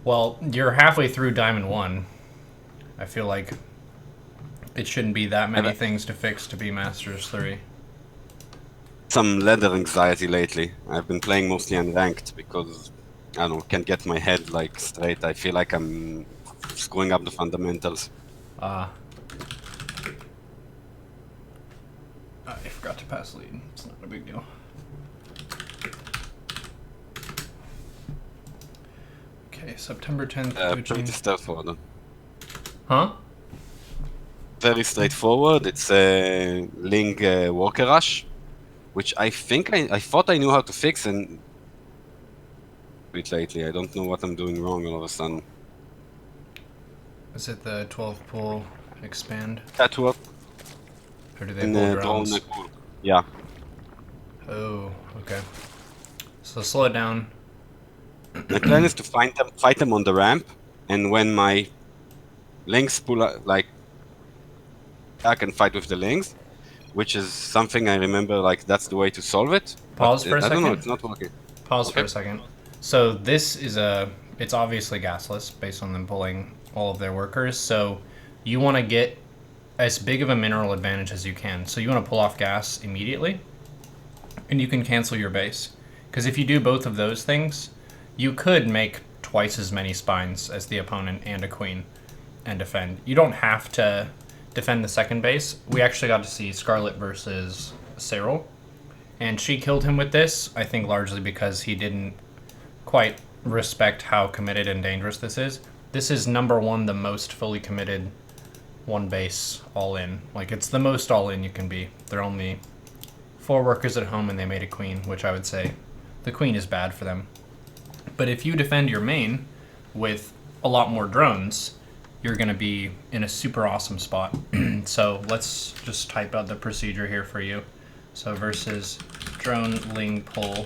Well, you're halfway through Diamond 1. I feel like it shouldn't be that many things to fix to be Masters 3. Some ladder anxiety lately. I've been playing mostly unranked because I don't know, can't get my head like straight. I feel like I'm screwing up the fundamentals. I forgot to pass lead. It's not a big deal. Okay, September 10th. Pretty straightforward. Huh? Very straightforward. It's a Ling Walker Rush, which I think I thought I knew how to fix, and bit lately I don't know what I'm doing wrong all of a sudden. Is it the 12 pull expand? Catwalk Or do they and pull drone. drones? Yeah. Oh, okay. So slow it down. My plan is to fight them on the ramp, and when my links pull out, like I can fight with the links, which is something I remember. Like that's the way to solve it. Pause But for a I don't know. second. It's not working. Pause for Okay. a second. So this is it's obviously gasless based on them pulling all of their workers. So you want to get as big of a mineral advantage as you can. So you want to pull off gas immediately, and you can cancel your base. Because if you do both of those things, you could make twice as many spines as the opponent and a queen and defend. You don't have to defend the second base. We actually got to see Scarlet versus Cyril, and she killed him with this, I think largely because he didn't quite respect how committed and dangerous this is. This is number one, the most fully committed one base all in. Like, it's the most all in you can be. They're only 4 workers at home and they made a queen, which I would say the queen is bad for them. But if you defend your main with a lot more drones, you're going to be in a super awesome spot. So let's just type out the procedure here for you. So versus drone ling pull,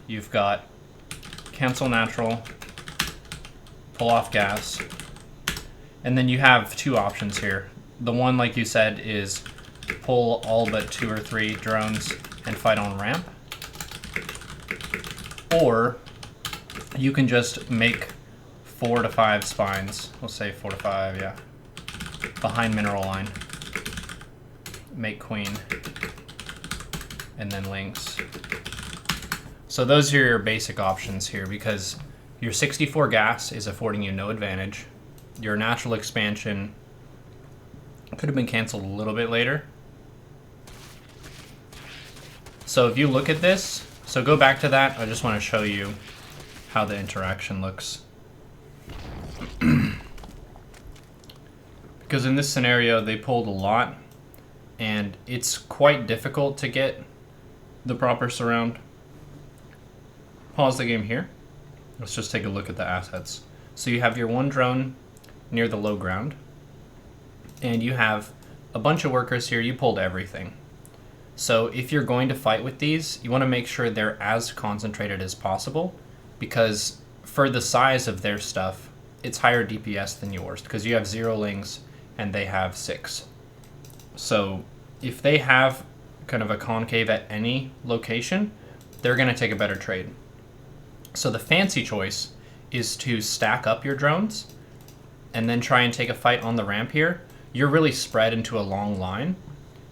you've got cancel natural, pull off gas, and then you have 2 options here. The one, like you said, is pull all but 2 or 3 drones and fight on ramp. Or you can just make 4 to 5 spines. We'll say 4 to 5, yeah. Behind mineral line. Make queen. And then links. So those are your basic options here, because your 64 gas is affording you no advantage. Your natural expansion could have been canceled a little bit later. So if you look at this, so go back to that. I just want to show you how the interaction looks. Because in this scenario, they pulled a lot, and it's quite difficult to get the proper surround. Pause the game here. Let's just take a look at the assets. So you have your 1 drone near the low ground, and you have a bunch of workers here. You pulled everything. So if you're going to fight with these, you want to make sure they're as concentrated as possible, because for the size of their stuff, it's higher DPS than yours, because you have 0 lings and they have 6. So if they have kind of a concave at any location, they're going to take a better trade. So the fancy choice is to stack up your drones and then try and take a fight on the ramp here. You're really spread into a long line,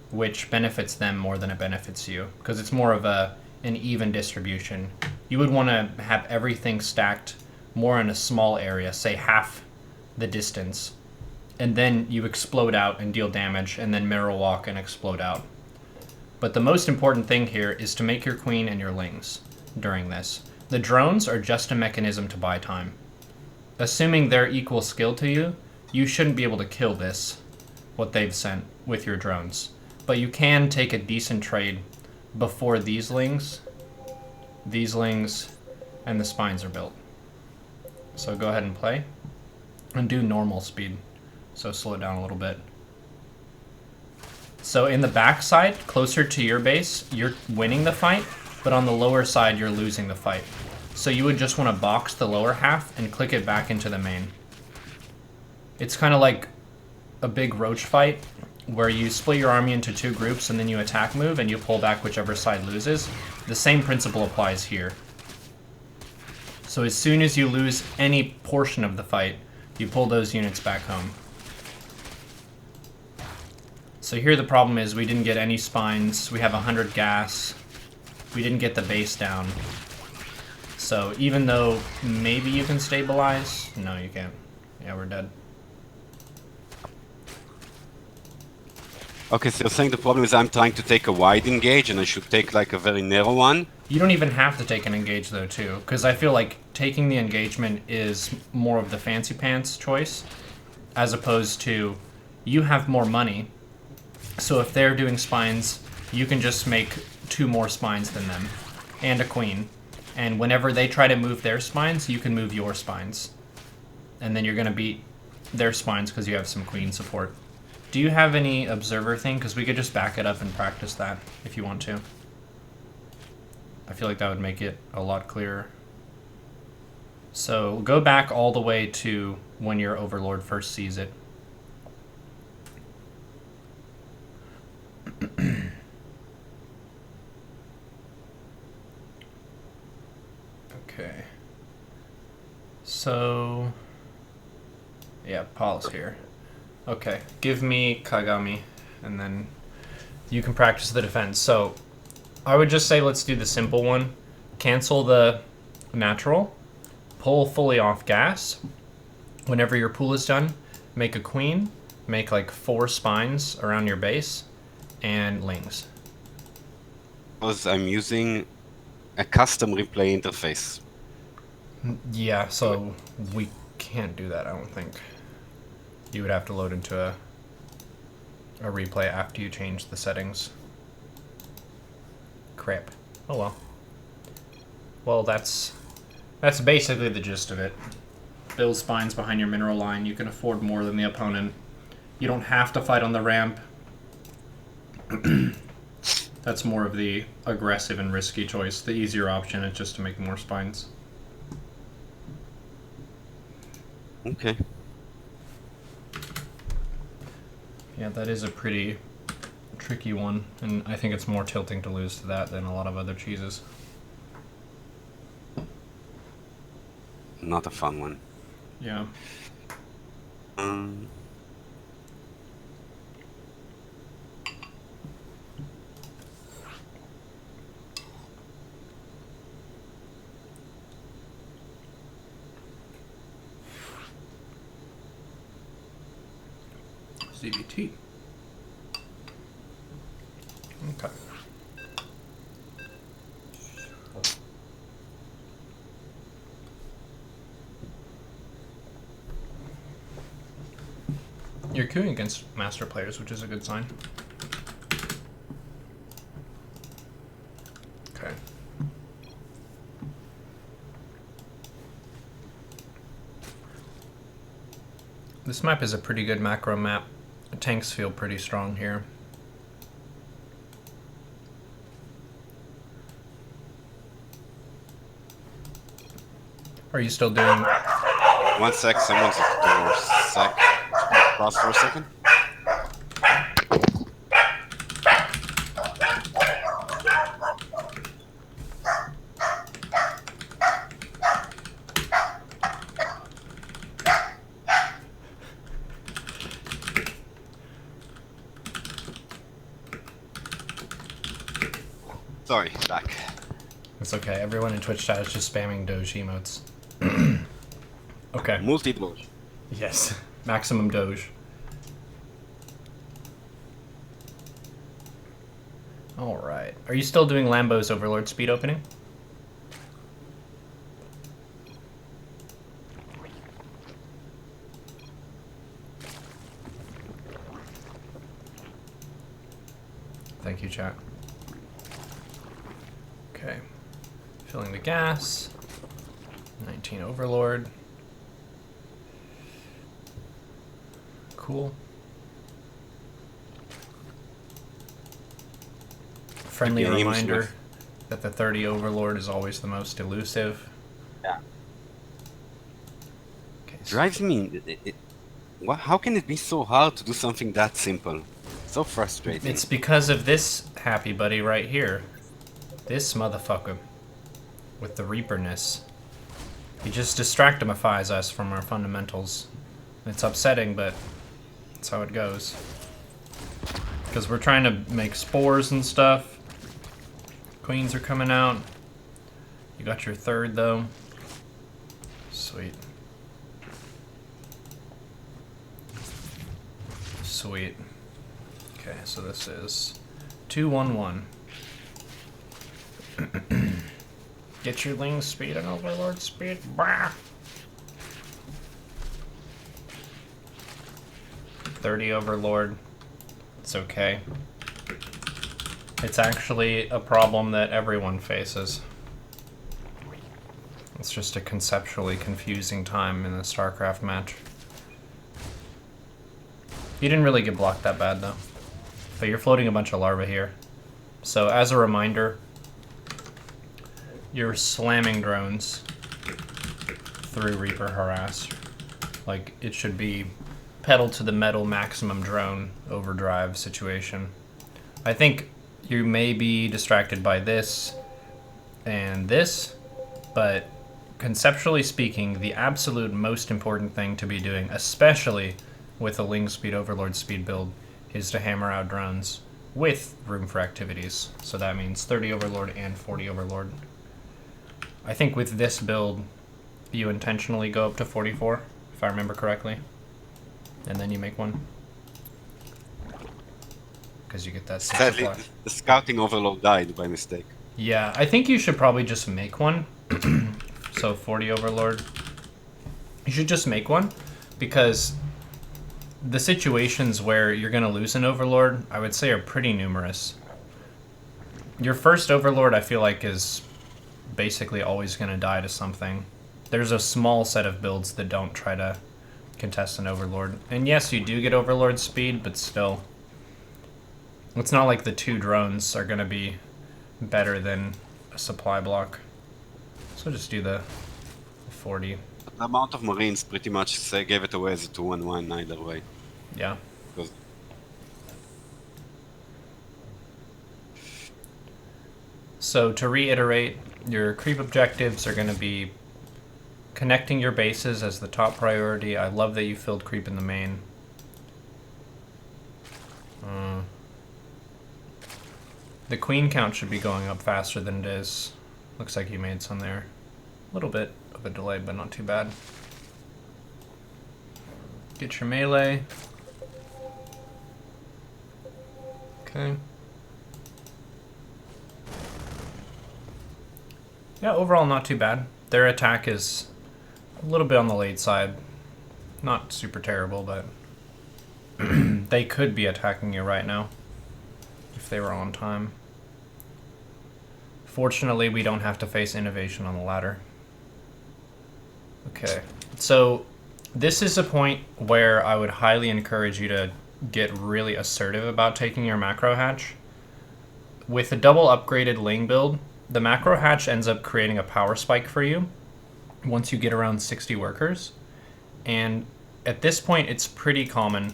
which benefits them more than it benefits you, because it's more of an even distribution. You would want to have everything stacked more in a small area, say half the distance, and then you explode out and deal damage, and then mirror walk and explode out. But the most important thing here is to make your queen and your lings during this. The drones are just a mechanism to buy time. Assuming they're equal skill to you, you shouldn't be able to kill this, what they've sent, with your drones. But you can take a decent trade before these lings, and the spines are built. So go ahead and play, and do normal speed. So slow it down a little bit. So in the backside, closer to your base, you're winning the fight, but on the lower side, you're losing the fight. So you would just want to box the lower half and click it back into the main. It's kind of like a big roach fight, where you split your army into 2 groups and then you attack move and you pull back whichever side loses. The same principle applies here. So as soon as you lose any portion of the fight, you pull those units back home. So here the problem is we didn't get any spines, we have 100 gas, we didn't get the base down. So even though maybe you can stabilize, no you can't. Yeah, we're dead. Okay, so you're saying the problem is I'm trying to take a wide engage and I should take like a very narrow one? You don't even have to take an engage though too, because I feel like taking the engagement is more of the fancy pants choice, as opposed to you have more money, so if they're doing spines, you can just make 2 more spines than them, and a queen, and whenever they try to move their spines, you can move your spines, and then you're going to beat their spines because you have some queen support. Do you have any observer thing? Because we could just back it up and practice that if you want to. I feel like that would make it a lot clearer. So go back all the way to when your overlord first sees it. Okay. So, yeah, Paul's here. Okay, give me Kagami, and then you can practice the defense. So, I would just say let's do the simple one. Cancel the natural, pull fully off gas. Whenever your pool is done, make a queen, make like 4 spines around your base, and lings. Because I'm using a custom replay interface. Yeah, so we can't do that, I don't think. You would have to load into a replay after you change the settings. Crap. Oh well. Well, that's basically the gist of it. Build spines behind your mineral line. You can afford more than the opponent. You don't have to fight on the ramp. That's more of the aggressive and risky choice. The easier option is just to make more spines. Okay. Yeah, that is a pretty tricky one, and I think it's more tilting to lose to that than a lot of other cheeses. Not a fun one. Yeah. CBT. Okay. You're queuing against master players, which is a good sign. Okay. This map is a pretty good macro map. The tanks feel pretty strong here. Are you still doing... 1 sec, someone's at the door. Sec. Pause for a second. Sorry, back. It's okay. Everyone in Twitch chat is just spamming Doge emotes. Okay. Multi-Doge. Yes. Maximum Doge. Alright. Are you still doing Lambo's Overlord speed opening? Thank you, chat. Okay. Filling the gas. 19 Overlord. Cool. Friendly reminder that the 30 Overlord is always the most elusive. Yeah. Okay, so Drives me. How can it be so hard to do something that simple? So frustrating. it's because of this happy buddy right here. This motherfucker. With the Reaperness. He just distractimifies us from our fundamentals. It's upsetting, but that's how it goes. Because we're trying to make spores and stuff. Queens are coming out. You got your third, though. Sweet. Sweet. Okay, so this is 2-1-1. Get your Ling speed and Overlord speed. Bah! 30 Overlord. It's okay. It's actually a problem that everyone faces. It's just a conceptually confusing time in the StarCraft match. You didn't really get blocked that bad, though. But you're floating a bunch of larvae here. So, as a reminder, you're slamming drones through Reaper Harass. Like, it should be pedal to the metal maximum drone overdrive situation. I think you may be distracted by this and this, but conceptually speaking, the absolute most important thing to be doing, especially with a Ling Speed Overlord speed build, is to hammer out drones with room for activities. So that means 30 Overlord and 40 Overlord. I think with this build, you intentionally go up to 44, if I remember correctly. And then you make one. Because you get that 6 Sadly, supply. the scouting overload died by mistake. Yeah, I think you should probably just make one. So 40 Overlord. You should just make one, because the situations where you're going to lose an Overlord, I would say, are pretty numerous. Your first Overlord, I feel like, is basically always going to die to something. There's a small set of builds that don't try to contest an Overlord. And yes, you do get Overlord speed, but still. It's not like the 2 drones are going to be better than a supply block. So just do the 40. The amount of Marines pretty much gave it away as a 2-1-1 either way. Yeah. Because So to reiterate, your creep objectives are going to be connecting your bases as the top priority. I love that you filled creep in the main. The queen count should be going up faster than it is. Looks like you made some there. A little bit of a delay, but not too bad. Get your melee. Okay. Yeah, overall not too bad. Their attack is a little bit on the late side. Not super terrible, but they could be attacking you right now if they were on time. Fortunately, we don't have to face innovation on the ladder. Okay, so this is a point where I would highly encourage you to get really assertive about taking your macro hatch. With a double upgraded Ling build, the macro hatch ends up creating a power spike for you once you get around 60 workers. And at this point, it's pretty common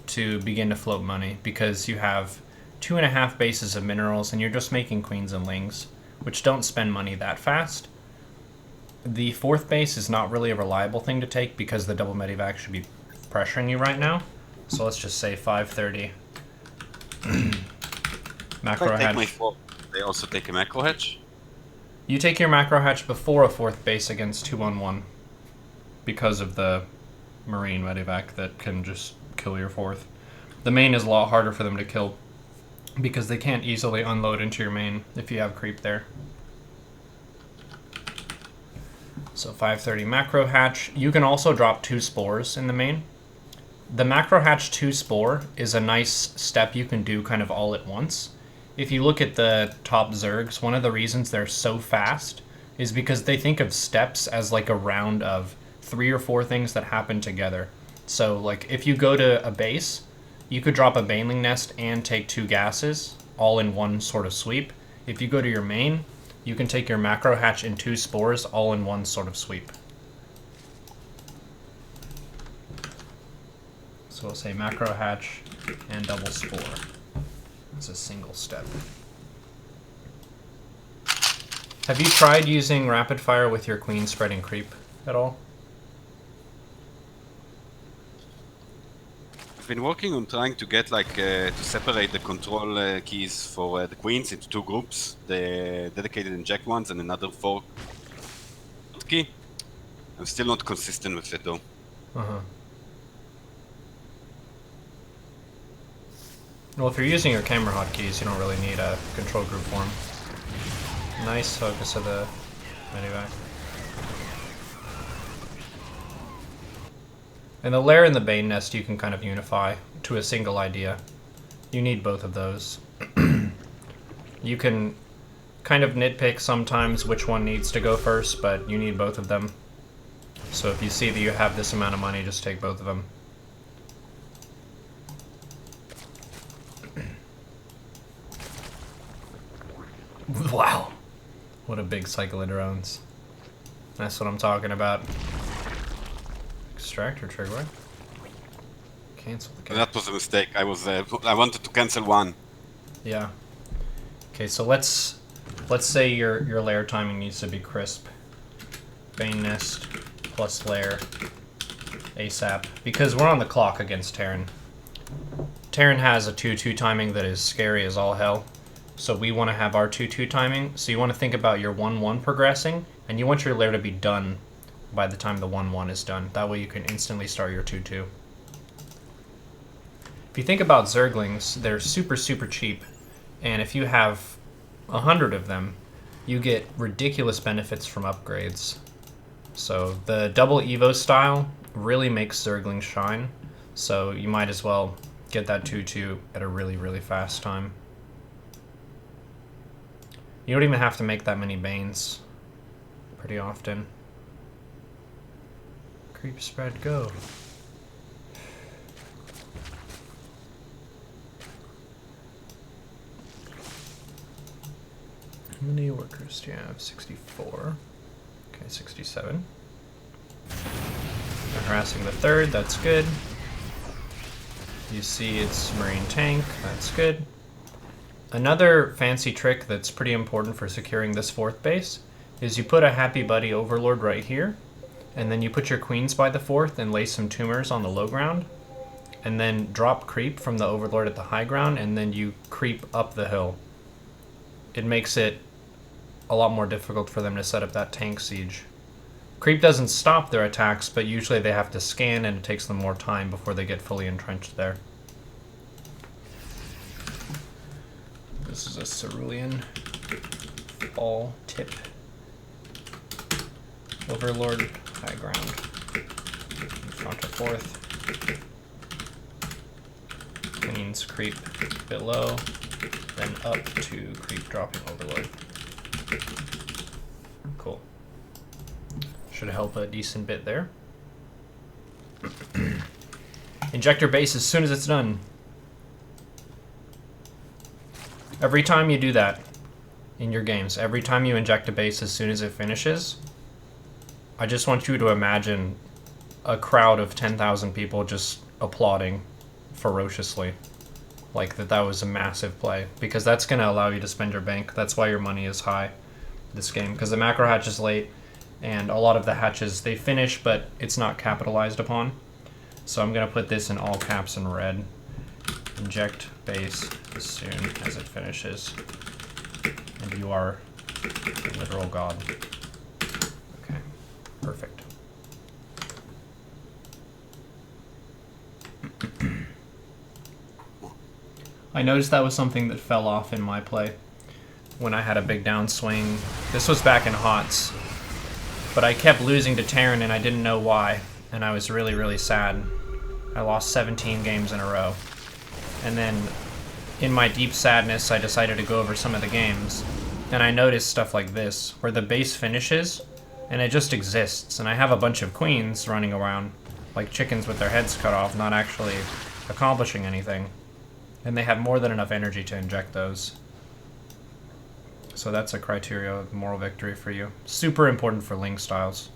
to begin to float money because you have 2.5 bases of minerals and you're just making queens and lings, which don't spend money that fast. The 4th base is not really a reliable thing to take because the double medivac should be pressuring you right now. So let's just say 530. Macro if I take hatch. my 4, they also take a macro hatch. You take your macro hatch before a 4th base against 2-on-1 because of the marine medivac that can just kill your 4th. The main is a lot harder for them to kill because they can't easily unload into your main if you have creep there. So 530 macro hatch. You can also drop 2 spores in the main. The macro hatch 2 spore is a nice step you can do kind of all at once. If you look at the top Zergs, one of the reasons they're so fast is because they think of steps as like a round of 3 or 4 things that happen together. So like if you go to a base, you could drop a Baneling Nest and take 2 gases all in one sort of sweep. If you go to your main, you can take your macro hatch and 2 spores all in one sort of sweep. So we'll say macro hatch and double spore. It's a single step. Have you tried using rapid fire with your queen spreading creep? at all? I've been working on trying to get like to separate the control keys for the queens into two groups, the dedicated inject ones and another fork key. I'm still not consistent with it though. Uh-huh. Well, if you're using your camera hotkeys, you don't really need a control group form. Nice focus of the medevac. And the lair and the Bane Nest you can kind of unify to a single idea. You need both of those. You can kind of nitpick sometimes which one needs to go first, but you need both of them. So if you see that you have this amount of money, just take both of them. Wow. What a big cycle of drones. That's what I'm talking about. Extractor trigger. Cancel the That was a mistake. I wanted to cancel one. Yeah. Okay, so let's say your layer timing needs to be crisp. Bane Nest plus layer ASAP. Because we're on the clock against Terran. Terran has a 2-2 timing that is scary as all hell. So we want to have our 2-2 timing. So you want to think about your 1-1 progressing, and you want your layer to be done by the time the 1-1 is done. That way you can instantly start your 2-2. If you think about Zerglings, they're super, super cheap. And if you have 100 of them, you get ridiculous benefits from upgrades. So the double Evo style really makes Zerglings shine. So you might as well get that 2-2 at a really, really fast time. You don't even have to make that many Banes pretty often. Creep spread, go. How many workers do you have? 64. Okay, 67. They're harassing the third, that's good. You see it's Marine tank, that's good. Another fancy trick that's pretty important for securing this fourth base is you put a Happy Buddy Overlord right here, and then you put your queens by the fourth and lay some tumors on the low ground, and then drop creep from the Overlord at the high ground, and then you creep up the hill. It makes it a lot more difficult for them to set up that tank siege. Creep doesn't stop their attacks, but usually they have to scan and it takes them more time before they get fully entrenched there. This is a cerulean fall tip. Overlord, high ground. Front to fourth. Queens creep below, then up to creep dropping Overlord. Cool. Should help a decent bit there. Injector base as soon as it's done. Every time you do that in your games, every time you inject a base as soon as it finishes, I just want you to imagine a crowd of 10,000 people just applauding ferociously. Like that was a massive play. Because that's going to allow you to spend your bank. That's why your money is high this game. Because the macro hatch is late, and a lot of the hatches, they finish, but it's not capitalized upon. So I'm going to put this in all caps in red. Inject base as soon as it finishes. And you are a literal god. Okay, perfect. I noticed that was something that fell off in my play when I had a big downswing. This was back in HOTS, but I kept losing to Terran and I didn't know why, and I was really, really sad. I lost 17 games in a row. And then, in my deep sadness, I decided to go over some of the games, and I noticed stuff like this, where the base finishes, and it just exists, and I have a bunch of queens running around, like chickens with their heads cut off, not actually accomplishing anything. And they have more than enough energy to inject those. So that's a criteria of moral victory for you. Super important for Ling styles.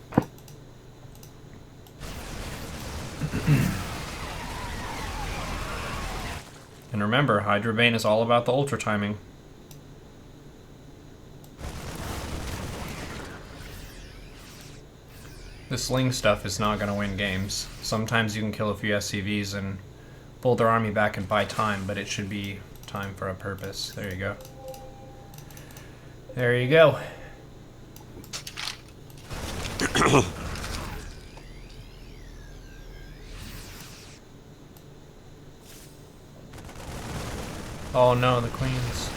And remember, Hydra Bane is all about the ultra timing. This Ling stuff is not going to win games. Sometimes you can kill a few SCVs and pull their army back and buy time, but it should be time for a purpose. There you go. There you go. Oh no, the queens.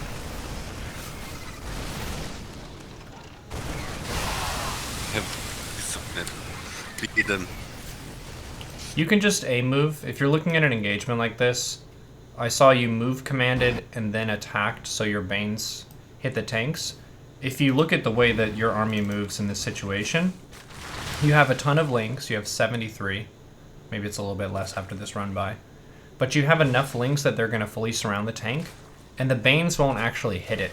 Beat them. You can just A move. If you're looking at an engagement like this, I saw you move commanded and then attacked, so your Banes hit the tanks. If you look at the way that your army moves in this situation, you have a ton of links. You have 73. Maybe it's a little bit less after this run by. But you have enough links that they're going to fully surround the tank, and the Banes won't actually hit it,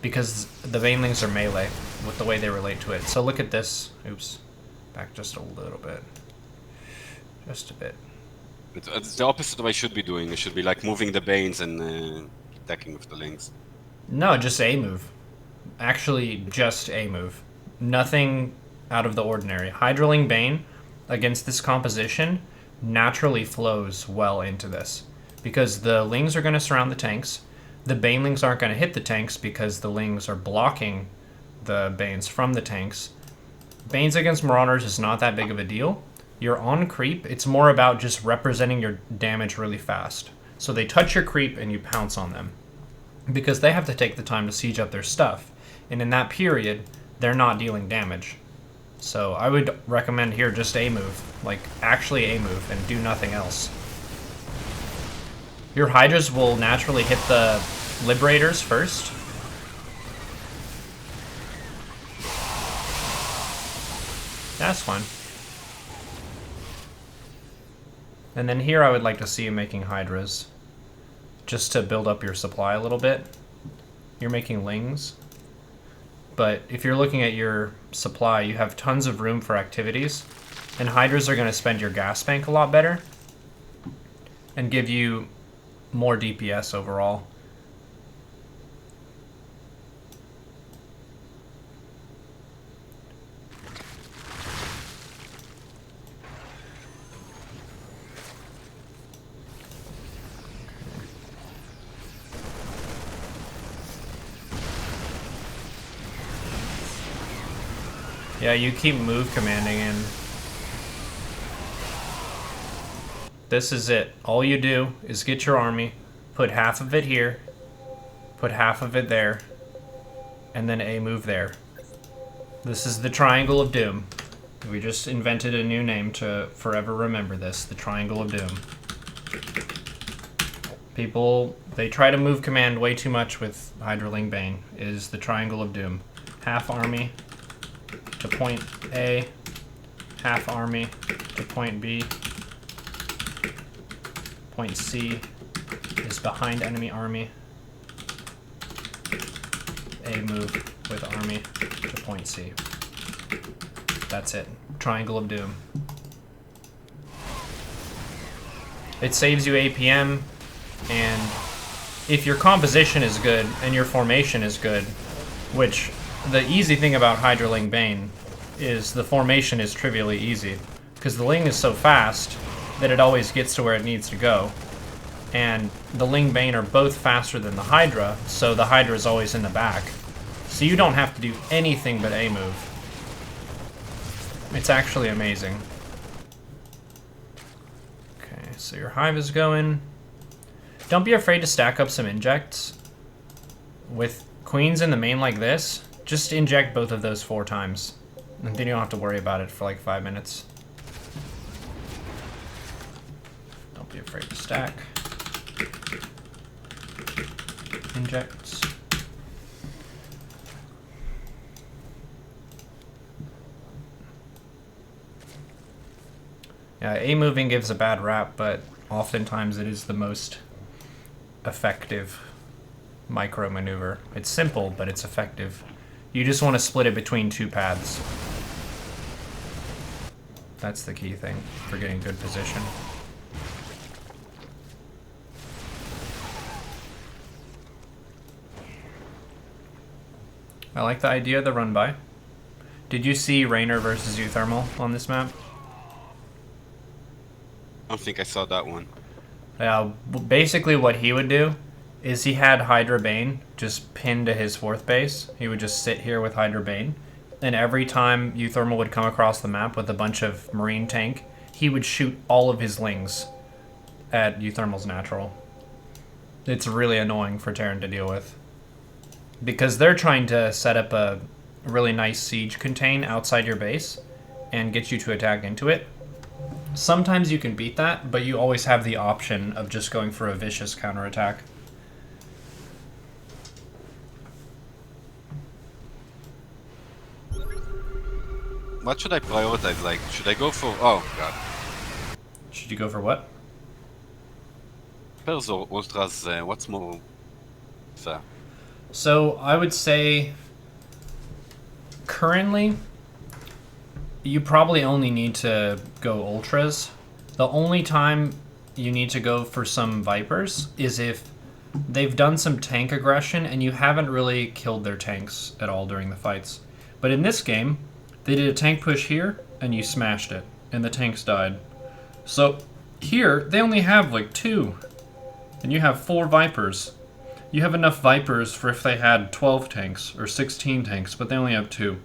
because the Banelings are melee with the way they relate to it. So look at this. Oops. Back just a little bit. Just a bit. It's the opposite of what I should be doing. I should be like moving the Banes and attacking with the links. No, just A move. Actually, just A move. Nothing out of the ordinary. Hydraling Bane against this composition naturally flows well into this, because the Lings are going to surround the tanks. The Banelings aren't going to hit the tanks because the Lings are blocking the Banes from the tanks. Banes against Marauders is not that big of a deal. You're on creep. It's more about just representing your damage really fast. So they touch your creep and you pounce on them, because they have to take the time to siege up their stuff. And in that period, they're not dealing damage. So I would recommend here just A move. Like, actually A move and do nothing else. Your Hydras will naturally hit the Liberators first. That's fine. And then here I would like to see you making Hydras, just to build up your supply a little bit. You're making Lings, but if you're looking at your supply, you have tons of room for activities, and Hydras are going to spend your gas bank a lot better and give you more DPS overall. Yeah, you keep move commanding in. This is it. All you do is get your army, put half of it here, put half of it there, and then A move there. This is the Triangle of Doom. We just invented a new name to forever remember this, the Triangle of Doom. People, they try to move command way too much with Hydraling Bane, is the Triangle of Doom. Half army to point A, half army to point B. Point C is behind enemy army. A move with army to point C. That's it. Triangle of Doom. It saves you APM, and if your composition is good and your formation is good, which the easy thing about Hydraling Bane is the formation is trivially easy, because the Ling is so fast that it always gets to where it needs to go. And the Ling Bane are both faster than the Hydra, so the Hydra is always in the back. So you don't have to do anything but A move. It's actually amazing. Okay, so your Hive is going. Don't be afraid to stack up some Injects. With Queens in the main like this, just inject both of those 4 times. And then you don't have to worry about it for like 5 minutes. Don't be afraid to stack. Injects. Yeah, A moving gives a bad rap, but oftentimes it is the most effective micro maneuver. It's simple, but it's effective. You just want to split it between 2 paths. That's the key thing for getting good position. I like the idea of the run by. Did you see Raynor versus Euthermal on this map? I don't think I saw that one. Yeah, basically what he would do is he had Hydra Bane just pinned to his 4th base. He would just sit here with Hydra Bane. And every time Euthermal would come across the map with a bunch of Marine tank, he would shoot all of his Lings at Euthermal's natural. It's really annoying for Terran to deal with. Because they're trying to set up a really nice siege contain outside your base and get you to attack into it. Sometimes you can beat that, but you always have the option of just going for a vicious counterattack. What should I prioritize? Like, should I go for... Oh, God. Should you go for what? Pairs or Ultras, what's more fair? So I would say currently you probably only need to go Ultras. The only time you need to go for some Vipers is if they've done some tank aggression and you haven't really killed their tanks at all during the fights. But in this game, they did a tank push here and you smashed it and the tanks died. So here, they only have like 2 and you have 4 Vipers. You have enough Vipers for if they had 12 tanks or 16 tanks, but they only have 2.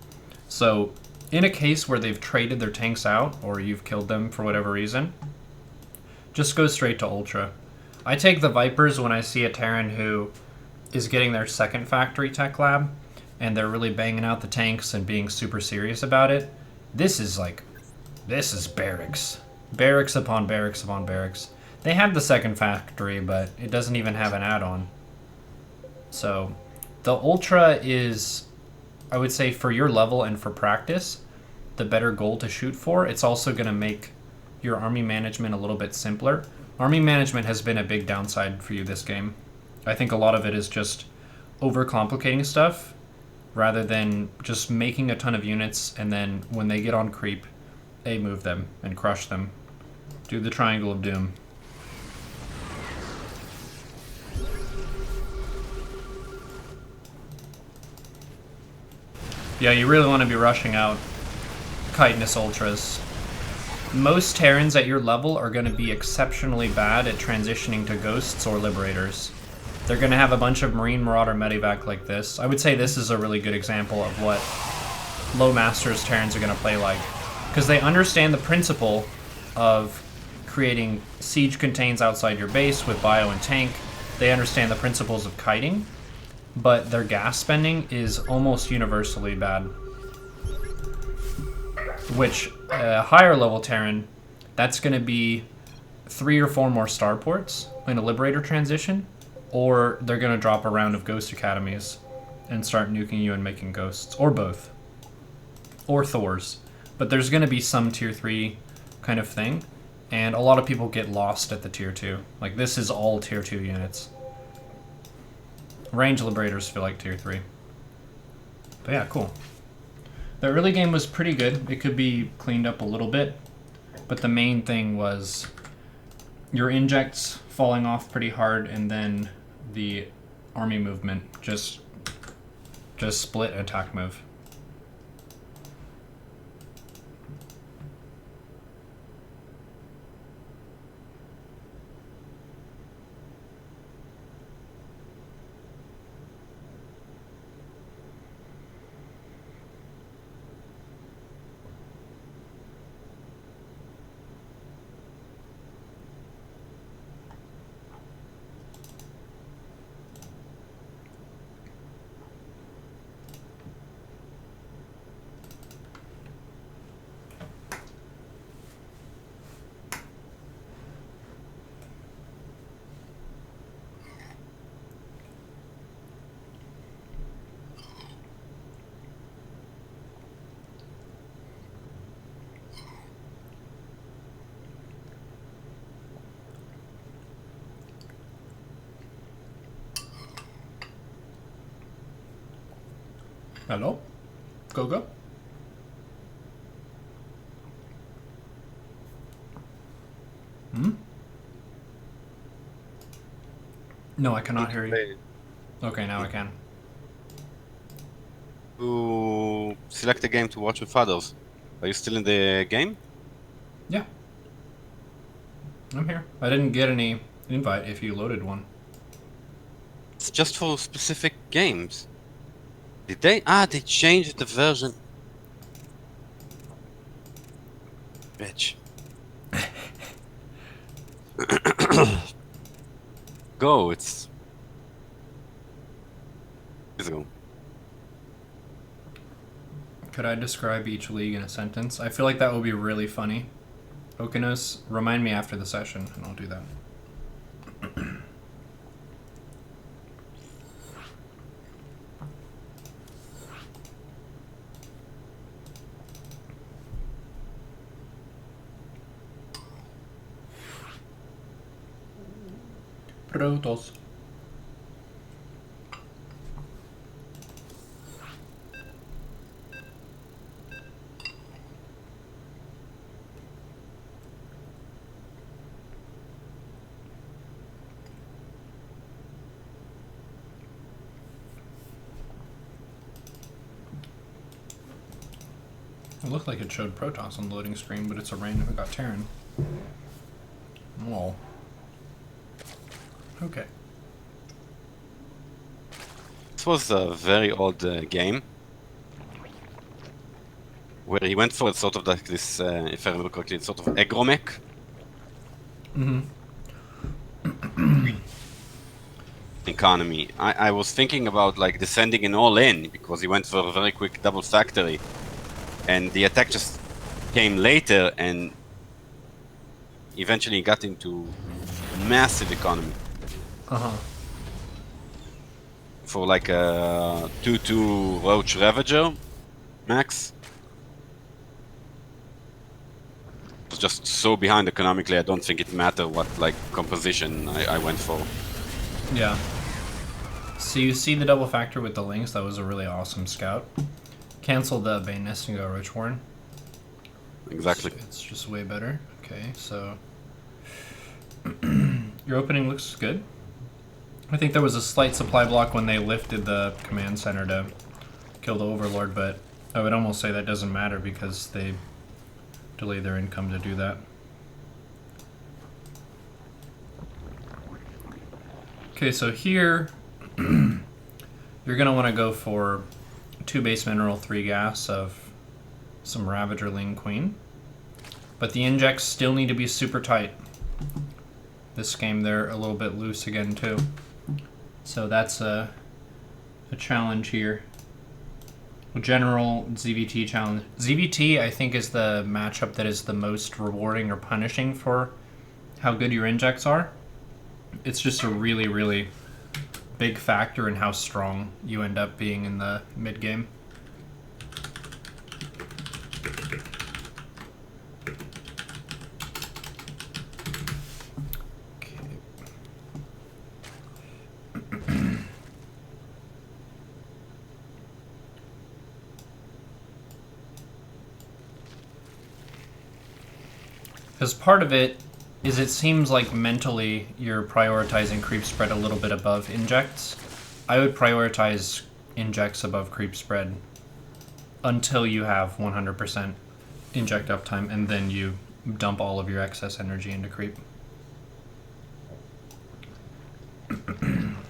So in a case where they've traded their tanks out or you've killed them for whatever reason, just go straight to Ultra. I take the Vipers when I see a Terran who is getting their 2nd factory tech lab and they're really banging out the tanks and being super serious about it. This is barracks. Barracks upon barracks upon barracks. They have the 2nd factory, but it doesn't even have an add-on. So the Ultra is, I would say, for your level and for practice, the better goal to shoot for. It's also going to make your army management a little bit simpler. Army management has been a big downside for you this game. I think a lot of it is just overcomplicating stuff rather than just making a ton of units and then when they get on creep, move them and crush them. Do the Triangle of Doom. Yeah, you really want to be rushing out Chitinous Ultras. Most Terrans at your level are going to be exceptionally bad at transitioning to Ghosts or Liberators. They're going to have a bunch of Marine Marauder Medivac like this. I would say this is a really good example of what Low Masters Terrans are going to play like. Because they understand the principle of creating siege contains outside your base with bio and tank. They understand the principles of kiting, but their gas spending is almost universally bad. Which, a higher level Terran, that's going to be 3 or 4 more starports in a Liberator transition, or they're going to drop a round of Ghost Academies and start nuking you and making Ghosts, or both. Or Thors. But there's going to be some tier 3 kind of thing, and a lot of people get lost at the tier 2. Like, this is all tier 2 units. Range Liberators feel like tier 3. But yeah, cool. The early game was pretty good. It could be cleaned up a little bit, but the main thing was your injects falling off pretty hard, and then the army movement just split attack move. Hello? Go? No, I cannot hear you. Okay, now I can. to select a game to watch with others. Are you still in the game? Yeah, I'm here. I didn't get any invite if you loaded one. It's just for specific games. Did they? Ah, they changed the version. Bitch. Go, it's... Let's go. Could I describe each league in a sentence? I feel like that would be really funny. Okinos, remind me after the session, and I'll do that. Protos. It looked like it showed Protoss on the loading screen, but it's a random who got Terran. Oh. Okay. This was a very old game where he went for sort of like this, if I remember correctly, sort of agromech. Mm-hmm. Economy. I was thinking about like descending in all in because he went for a very quick double factory, and the attack just came later and eventually got into massive economy Uh-huh. for like a 2-2 Roach Ravager max. It was just so behind economically. I don't think it mattered what like composition I went for. Yeah. So you see the double factor with the links. That was a really awesome scout. Cancel the Bane Nest and go Roach Warren. Exactly. It's just way better. Okay, so your opening looks good. I think there was a slight supply block when they lifted the command center to kill the Overlord, but I would almost say that doesn't matter because they delay their income to do that. Okay, so here you're going to want to go for 2 base mineral, 3 gas of some Ravager Ling Queen. But the injects still need to be super tight. This game they're a little bit loose again too. So that's a challenge here. General ZVT challenge. ZVT I think is the matchup that is the most rewarding or punishing for how good your injects are. It's just a really, really big factor in how strong you end up being in the mid game. Because part of it is it seems like mentally you're prioritizing creep spread a little bit above injects. I would prioritize injects above creep spread until you have 100% inject uptime, and then you dump all of your excess energy into creep.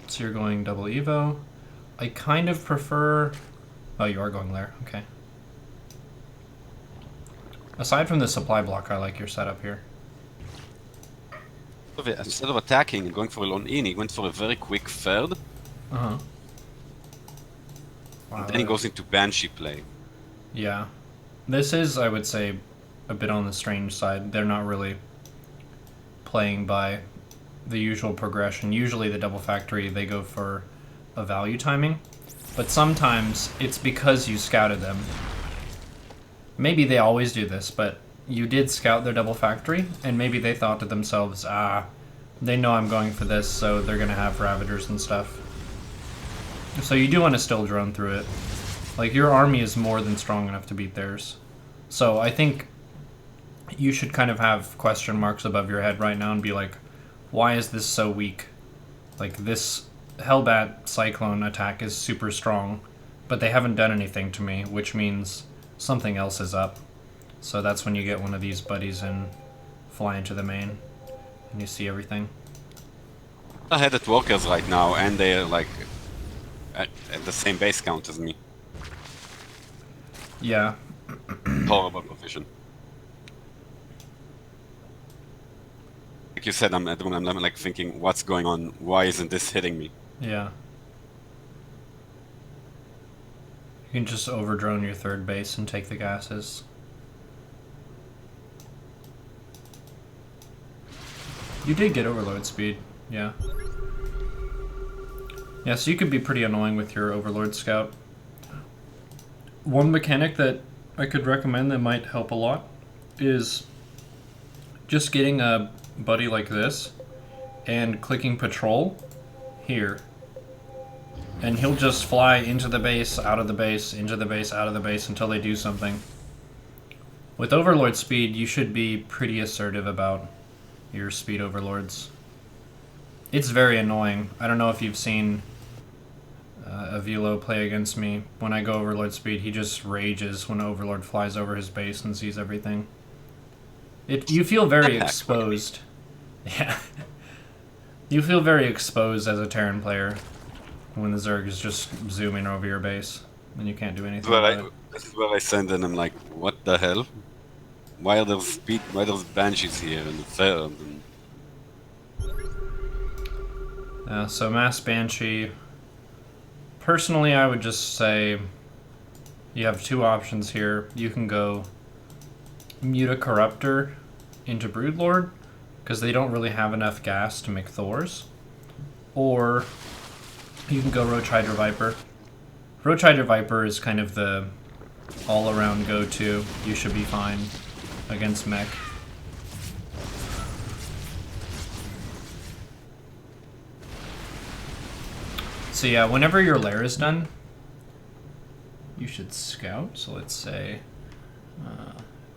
So you're going double Evo. I kind of prefer... Oh, you are going Lair. Okay. Aside from the supply block, I like your setup here. Instead of attacking and going for a lone in, he went for a very quick third. Uh-huh. Wow, And then he goes into Banshee play. Yeah. This is, I would say, a bit on the strange side. They're not really playing by the usual progression. Usually the double factory, they go for a value timing. But sometimes it's because you scouted them. Maybe they always do this, but you did scout their double factory, and maybe they thought to themselves, they know I'm going for this, so they're going to have Ravagers and stuff. So you do want to still drone through it. Like, your army is more than strong enough to beat theirs. So I think you should kind of have question marks above your head right now and be like, why is this so weak? Like, this Hellbat Cyclone attack is super strong, but they haven't done anything to me, which means something else is up. So that's when you get one of these buddies and fly into the main, and you see everything. Ahead at workers right now, and they're like at the same base count as me. Yeah. Horrible position. Like you said, I'm like thinking, what's going on? Why isn't this hitting me? Yeah. You can just overdrone your third base and take the gases. You did get overload speed, yeah. Yeah, so you could be pretty annoying with your overlord scout. One mechanic that I could recommend that might help a lot is just getting a buddy like this and clicking patrol here. And he'll just fly into the base, out of the base, into the base, out of the base until they do something. With overlord speed, you should be pretty assertive about your speed overlords. It's very annoying. I don't know if you've seen a Velo play against me. When I go overlord speed, he just rages when overlord flies over his base and sees everything. You feel very exposed. Yeah. You feel very exposed as a Terran player when the Zerg is just zooming over your base and you can't do anything about it. This is where I send and I'm like, what the hell? Why are those banshees here and the fair? So mass banshee. Personally, I would just say you have two options here. You can go Muta Corruptor into Broodlord, because they don't really have enough gas to make Thors. Or you can go Roach Hydra Viper. Roach Hydra Viper is kind of the all-around go-to. You should be fine against mech. So yeah, whenever your lair is done, you should scout. So let's say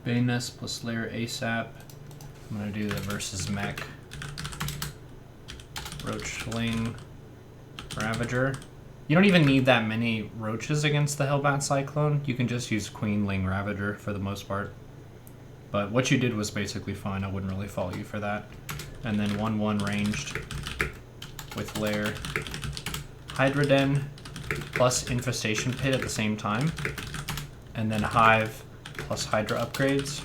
Banus plus lair ASAP. I'm going to do the versus mech. Roachling Ravager. You don't even need that many roaches against the Hellbat Cyclone. You can just use Queenling Ravager for the most part. But what you did was basically fine. I wouldn't really follow you for that. And then 1/1 ranged with lair. Hydraden plus Infestation Pit at the same time. And then Hive plus Hydra upgrades.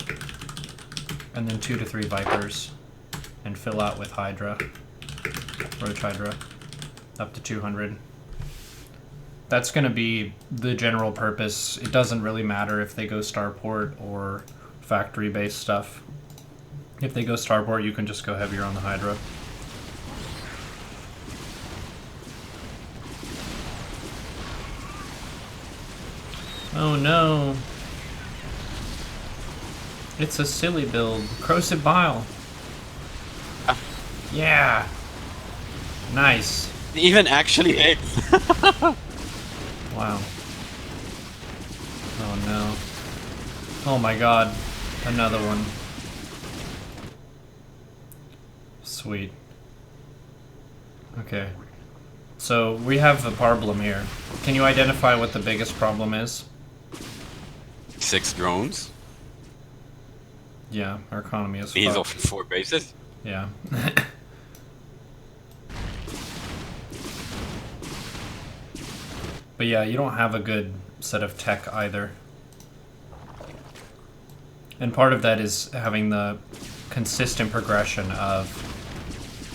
And then 2 to 3 Vipers. And fill out with Hydra. Roach Hydra. Up to 200. That's going to be the general purpose. It doesn't really matter if they go Starport or factory-based stuff. If they go Starport, you can just go heavier on the Hydra. Oh no. It's a silly build. Corrosive Bile. Yeah. Nice. Even actually ate. Wow. Oh no. Oh my god. Another one. Sweet. Okay. So we have a problem here. Can you identify what the biggest problem is? 6 drones. Yeah, our economy is He's fucked. off 4 bases. Yeah. But yeah, you don't have a good set of tech either. And part of that is having the consistent progression of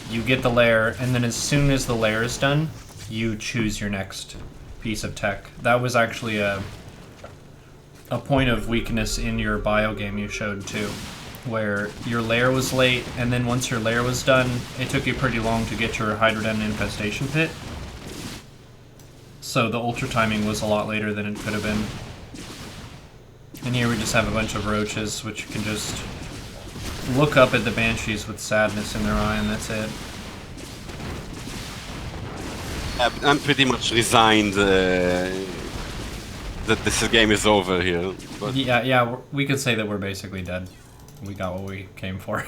you get the layer, and then as soon as the layer is done, you choose your next piece of tech. That was actually a point of weakness in your bio game you showed too, where your layer was late, and then once your layer was done, it took you pretty long to get your Hydroden Infestation Pit. So the ultra timing was a lot later than it could have been. And here we just have a bunch of roaches, which can just look up at the banshees with sadness in their eye, and that's it. I'm pretty much resigned that this game is over here. But Yeah, we could say that we're basically dead. We got what we came for.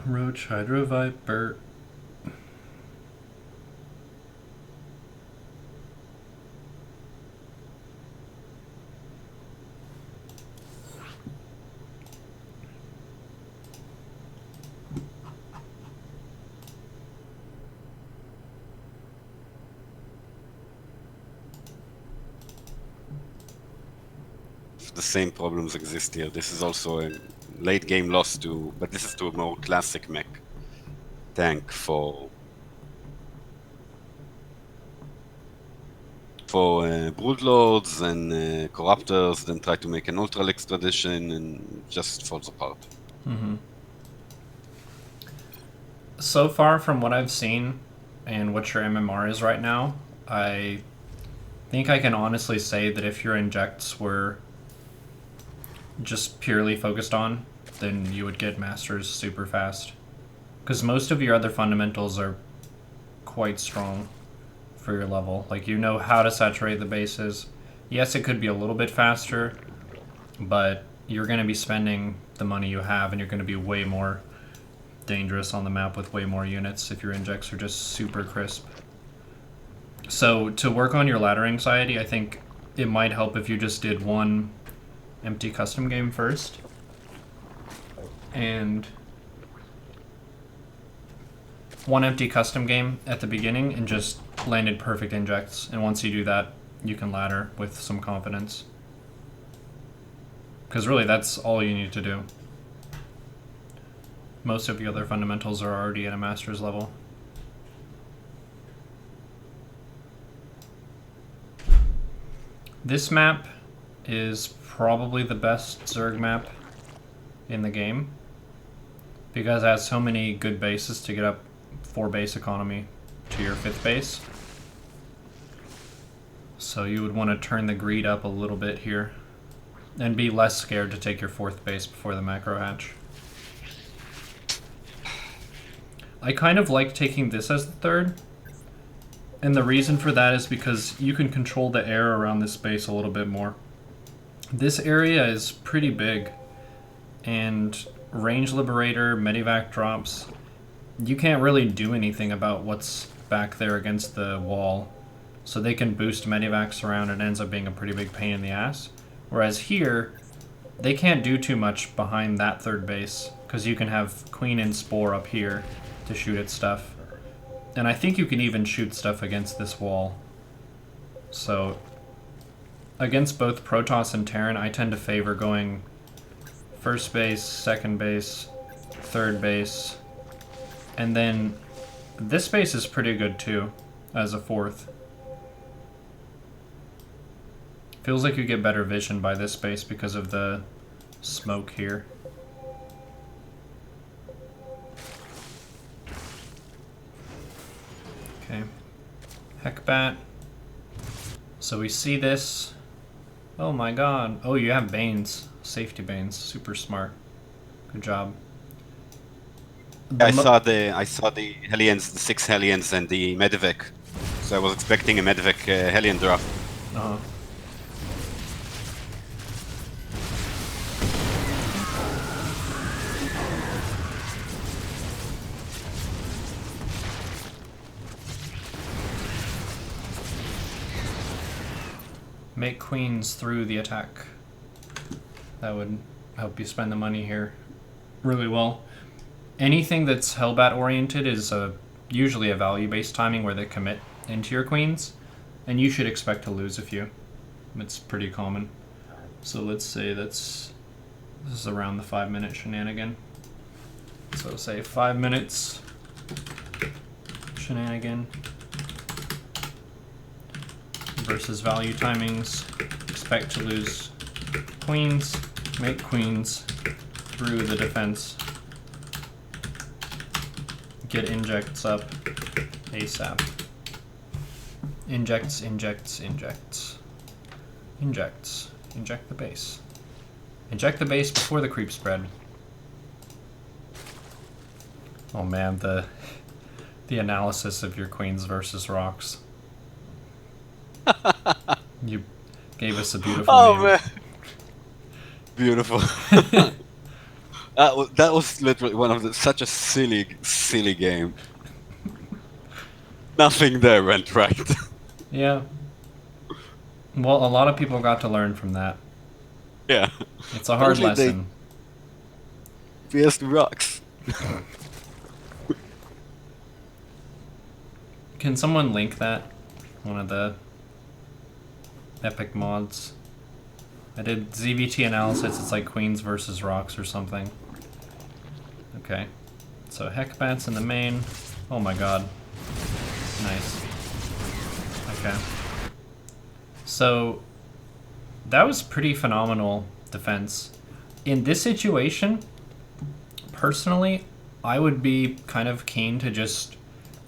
Roach, Hydro Viper. The same problems exist here. This is also a late game loss to, but this is to a more classic mech tank for broodlords and corruptors. Then try to make an ultra extradition and just falls apart. So far from what I've seen and what your MMR is right now, I think I can honestly say that if your injects were just purely focused on, then you would get masters super fast. Because most of your other fundamentals are quite strong for your level. Like, you know how to saturate the bases. Yes, it could be a little bit faster, but you're going to be spending the money you have, and you're going to be way more dangerous on the map with way more units if your injects are just super crisp. So to work on your ladder anxiety, I think it might help if you just did one empty custom game first, and one empty custom game at the beginning and just landed perfect injects. And once you do that, you can ladder with some confidence. Because really, that's all you need to do. Most of the other fundamentals are already at a master's level. This map is probably the best Zerg map in the game, because it has so many good bases to get up 4 base economy to your 5th base. So you would want to turn the greed up a little bit here and be less scared to take your 4th base before the macro hatch. I kind of like taking this as the 3rd, and the reason for that is because you can control the air around this base a little bit more. This area is pretty big, and range liberator, medivac drops, you can't really do anything about what's back there against the wall. So they can boost medivacs around, and it ends up being a pretty big pain in the ass. Whereas here, they can't do too much behind that 3rd base, because you can have Queen and Spore up here to shoot at stuff. And I think you can even shoot stuff against this wall. So against both Protoss and Terran, I tend to favor going 1st base, 2nd base, 3rd base, and then this base is pretty good too, as a 4th. Feels like you get better vision by this base because of the smoke here. Okay. Heckbat. So we see this. Oh my god. Oh, you have Banes. Safety Banes. Super smart. Good job. I saw the Hellions, the 6 Hellions and the Medivac. So I was expecting a Medivac Hellion drop. Uh-huh. Make queens through the attack. That would help you spend the money here really well. Anything that's Hellbat oriented is usually a value-based timing where they commit into your queens, and you should expect to lose a few. It's pretty common. So let's say this is around the 5-minute shenanigan. So say 5 minutes shenanigan versus value timings. Expect to lose queens, make queens through the defense. Get injects up ASAP. Injects, injects, injects. Injects. Inject the base. Inject the base before the creep spread. Oh man, the analysis of your queens versus rocks. You gave us a beautiful name. Man. Beautiful. That was literally one of such a silly game. Nothing there went right. Yeah. Well, a lot of people got to learn from that. Yeah. It's a hard Apparently they lesson. pierced rocks. Can someone link that? One of the epic mods. I did ZVT analysis. It's like Queens versus Rocks or something. Okay. So Heckbats in the main. Oh my god. Nice. Okay. So that was pretty phenomenal defense. In this situation, personally, I would be kind of keen to just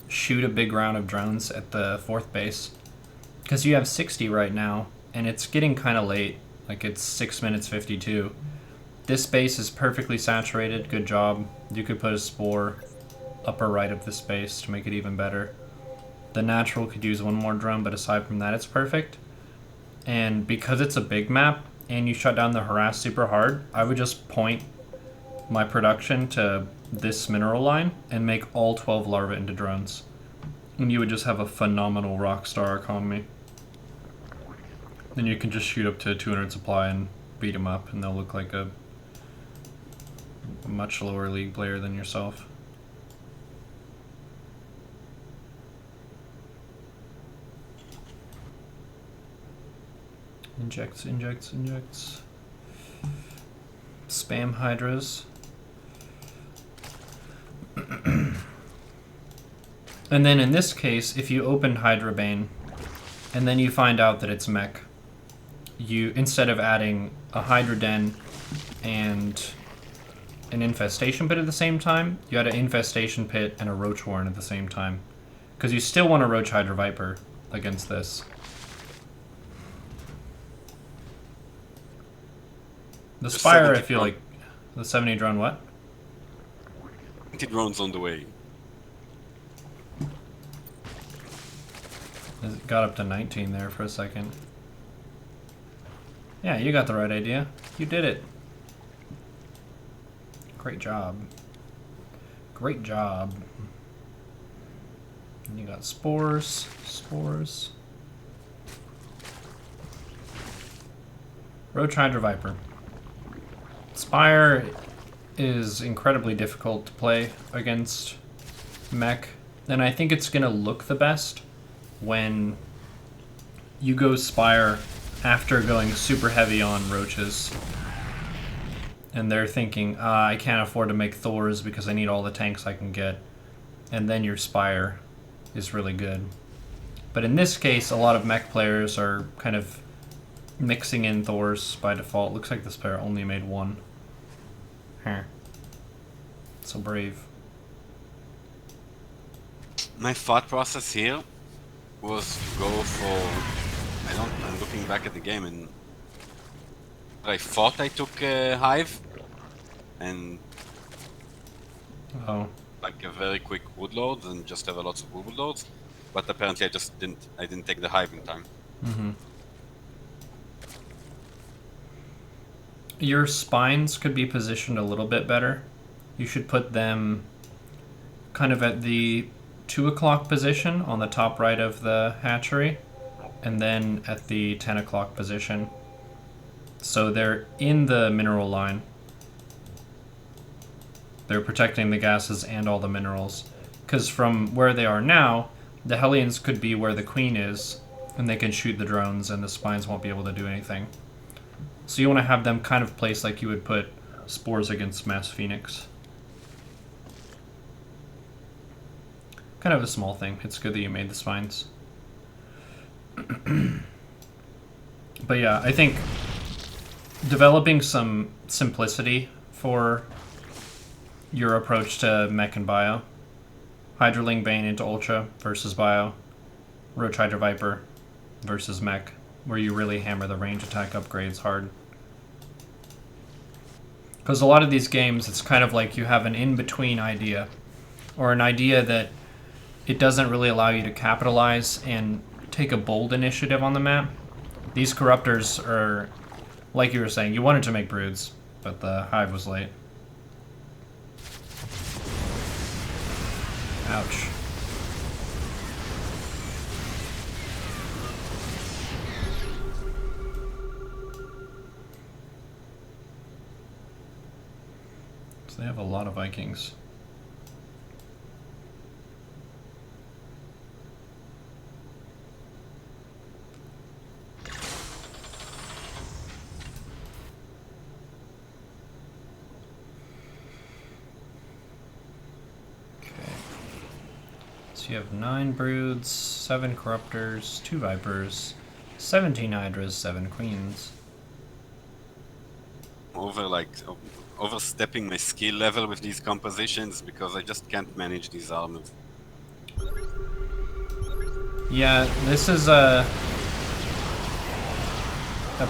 shoot a big round of drones at the 4th base. Because you have 60 right now, and it's getting kind of late. Like, it's 6 minutes 52. This base is perfectly saturated. Good job. You could put a spore upper right of this base to make it even better. The natural could use one more drone, but aside from that, it's perfect. And because it's a big map, and you shut down the harass super hard, I would just point my production to this mineral line and make all 12 larvae into drones. And you would just have a phenomenal rockstar economy. Then you can just shoot up to 200 supply and beat them up, and they'll look like a much lower league player than yourself. Injects, injects, injects. Spam hydras. And then in this case, if you open Hydra Bane, and then you find out that it's mech, you, instead of adding a Hydra Den and an Infestation Pit at the same time, you add an Infestation Pit and a Roach Warren at the same time. Because you still want a Roach Hydra Viper against this. The Spire, I feel like... The 70 drone what? 20 drones on the way. It got up to 19 there for a second. Yeah, you got the right idea. You did it. Great job. Great job. And you got spores. Spores. Roach Hydra Viper. Spire is incredibly difficult to play against mech, and I think it's going to look the best when you go Spire after going super heavy on roaches. And they're thinking, I can't afford to make Thors because I need all the tanks I can get. And then your Spire is really good. But in this case, a lot of mech players are kind of mixing in Thors by default. Looks like this player only made one. Huh. So brave. My thought process here was to go for... I'm looking back at the game and... I thought I took Hive and Oh. like a very quick woodload and just have a lots of woodloads, but apparently I didn't take the Hive in time. Mm-hmm. Your spines could be positioned a little bit better. You should put them kind of at the 2 o'clock position on the top right of the hatchery, and then at the 10 o'clock position. So they're in the mineral line. They're protecting the gases and all the minerals. Because from where they are now, the Hellions could be where the Queen is, and they can shoot the drones, and the spines won't be able to do anything. So you want to have them kind of placed like you would put spores against Mass Phoenix. Kind of a small thing. It's good that you made the spines. But yeah, I think developing some simplicity for your approach to mech and bio. Hydraling Bane into Ultra versus bio. Roach Hydra Viper versus mech, where you really hammer the range attack upgrades hard. Because a lot of these games, it's kind of like you have an in-between idea, or an idea that it doesn't really allow you to capitalize and take a bold initiative on the map. These Corruptors are, like you were saying, you wanted to make Broods, but the Hive was late. Ouch. So they have a lot of Vikings. So you have 9 broods, 7 corruptors, 2 vipers, 17 hydras, 7 queens. Overstepping my skill level with these compositions because I just can't manage these armors. Yeah, this is a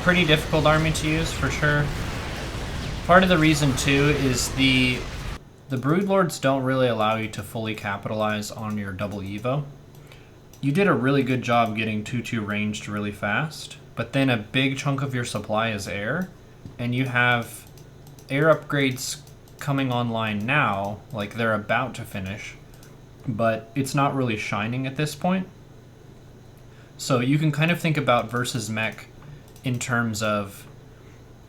pretty difficult army to use for sure. Part of the reason too is the Broodlords don't really allow you to fully capitalize on your double Evo. You did a really good job getting 2-2 ranged really fast, but then a big chunk of your supply is air, and you have air upgrades coming online now, like they're about to finish, but it's not really shining at this point. So you can kind of think about versus mech in terms of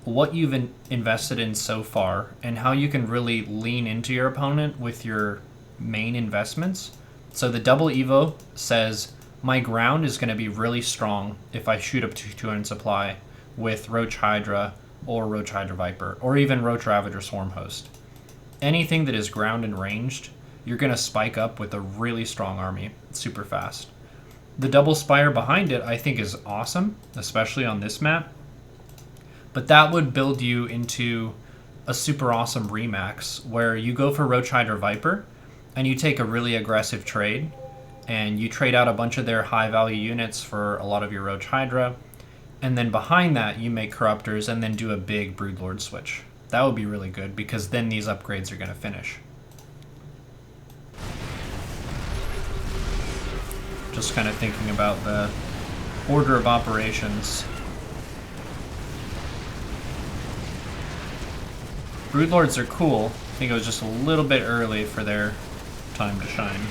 what you've invested in so far and how you can really lean into your opponent with your main investments. So the double Evo says, my ground is going to be really strong if I shoot up to 200 supply with Roach Hydra or Roach Hydra Viper, or even Roach Ravager Swarm Host. Anything that is ground and ranged, you're going to spike up with a really strong army, super fast. The double Spire behind it I think is awesome, especially on this map. But that would build you into a super awesome Remax where you go for Roach Hydra Viper and you take a really aggressive trade and you trade out a bunch of their high value units for a lot of your Roach Hydra, and then behind that you make Corruptors and then do a big Broodlord switch. That would be really good because then these upgrades are going to finish. Just kind of thinking about the order of operations. Broodlords are cool. I think it was just a little bit early for their time to shine.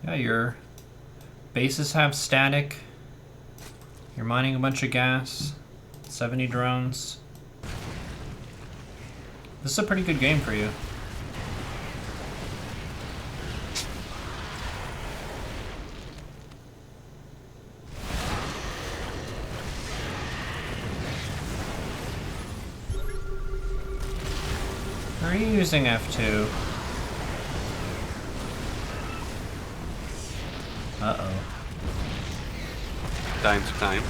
Yeah, your bases have static. You're mining a bunch of gas. 70 drones. This is a pretty good game for you. Are you using F2? Uh-oh. Time to time.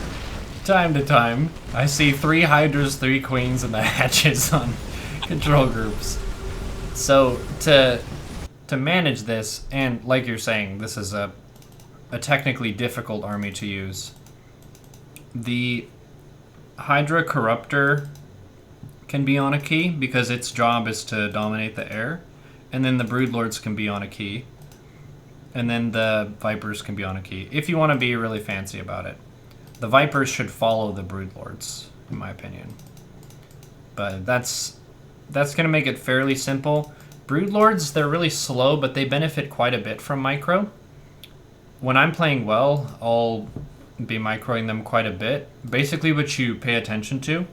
Time to time. I see 3 Hydras, 3 Queens, and the hatches on control groups. So, to manage this, and like you're saying, this is a technically difficult army to use. The Hydra Corruptor can be on a key because its job is to dominate the air, and then the Broodlords can be on a key, and then the Vipers can be on a key, if you want to be really fancy about it. The Vipers should follow the Broodlords, in my opinion. But that's going to make it fairly simple. Broodlords, they're really slow, but they benefit quite a bit from micro. When I'm playing well, I'll be microing them quite a bit. Basically what you pay attention to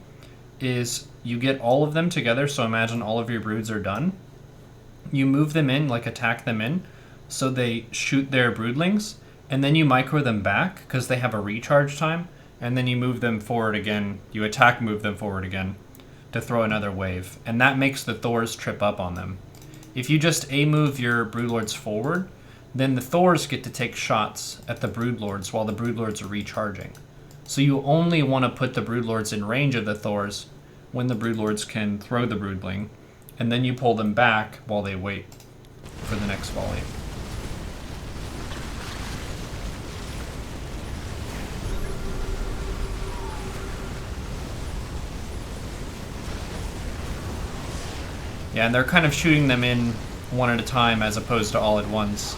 is you get all of them together, so imagine all of your broods are done. You move them in, like attack them in, so they shoot their broodlings, and then you micro them back because they have a recharge time, and then you move them forward again. You attack, move them forward again to throw another wave, and that makes the Thors trip up on them. If you just A-move your Broodlords forward, then the Thors get to take shots at the Broodlords while the Broodlords are recharging. So you only want to put the Broodlords in range of the Thors when the Broodlords can throw the Broodling, and then you pull them back while they wait for the next volley. Yeah, and they're kind of shooting them in one at a time as opposed to all at once.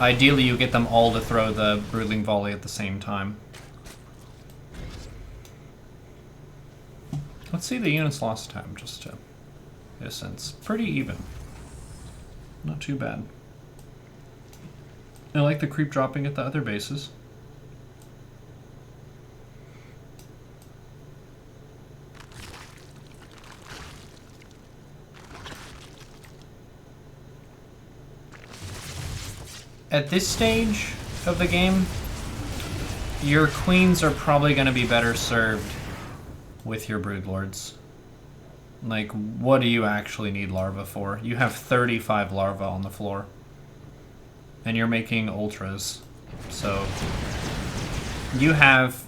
Ideally, you get them all to throw the Broodling Volley at the same time. Let's see the units lost time, just to get a sense. Pretty even. Not too bad. I like the creep dropping at the other bases. At this stage of the game, your queens are probably going to be better served with your broodlords. Like, what do you actually need larvae for? You have 35 larvae on the floor. And you're making ultras. So, you have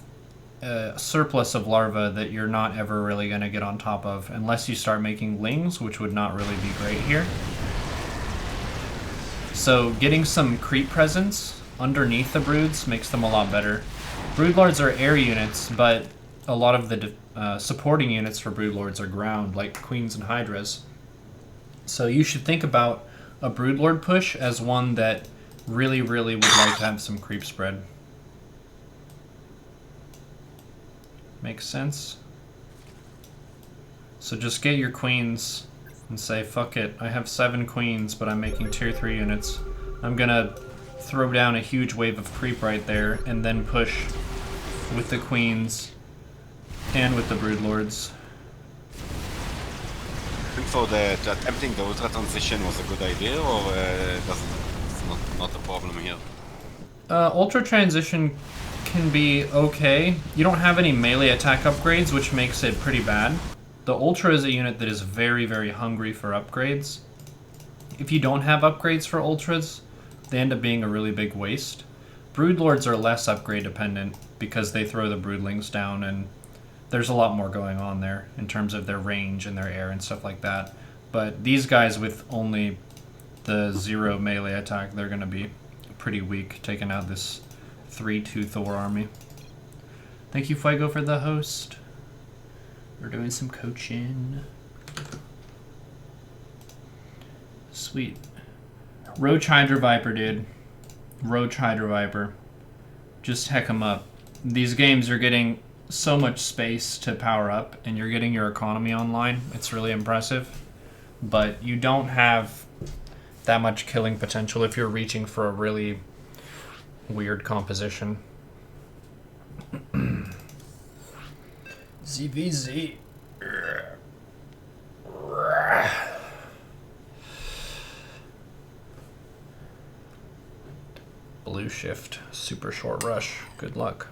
a surplus of larvae that you're not ever really going to get on top of, unless you start making lings, which would not really be great here. So getting some creep presence underneath the broods makes them a lot better. Broodlords are air units, but a lot of the supporting units for broodlords are ground, like queens and hydras. So you should think about a broodlord push as one that really, really would like to have some creep spread. Makes sense? So just get your queens and say, fuck it, I have 7 queens, but I'm making tier 3 units. I'm gonna throw down a huge wave of creep right there, and then push with the queens and with the broodlords. I think for attempting the ultra transition was a good idea, or it's not a problem here? Ultra transition can be okay. You don't have any melee attack upgrades, which makes it pretty bad. The Ultra is a unit that is very, very hungry for upgrades. If you don't have upgrades for Ultras, they end up being a really big waste. Broodlords are less upgrade dependent because they throw the broodlings down, and there's a lot more going on there in terms of their range and their air and stuff like that. But these guys with only the 0 melee attack, they're going to be pretty weak, taking out this 3-2 Thor army. Thank you, Fuego, for the host. We're doing some coaching. Sweet. Roach Hydra Viper, dude. Roach Hydra Viper. Just heck them up. These games are getting so much space to power up, and you're getting your economy online. It's really impressive. But you don't have that much killing potential if you're reaching for a really weird composition. ZVZ. Blue shift, super short rush. Good luck.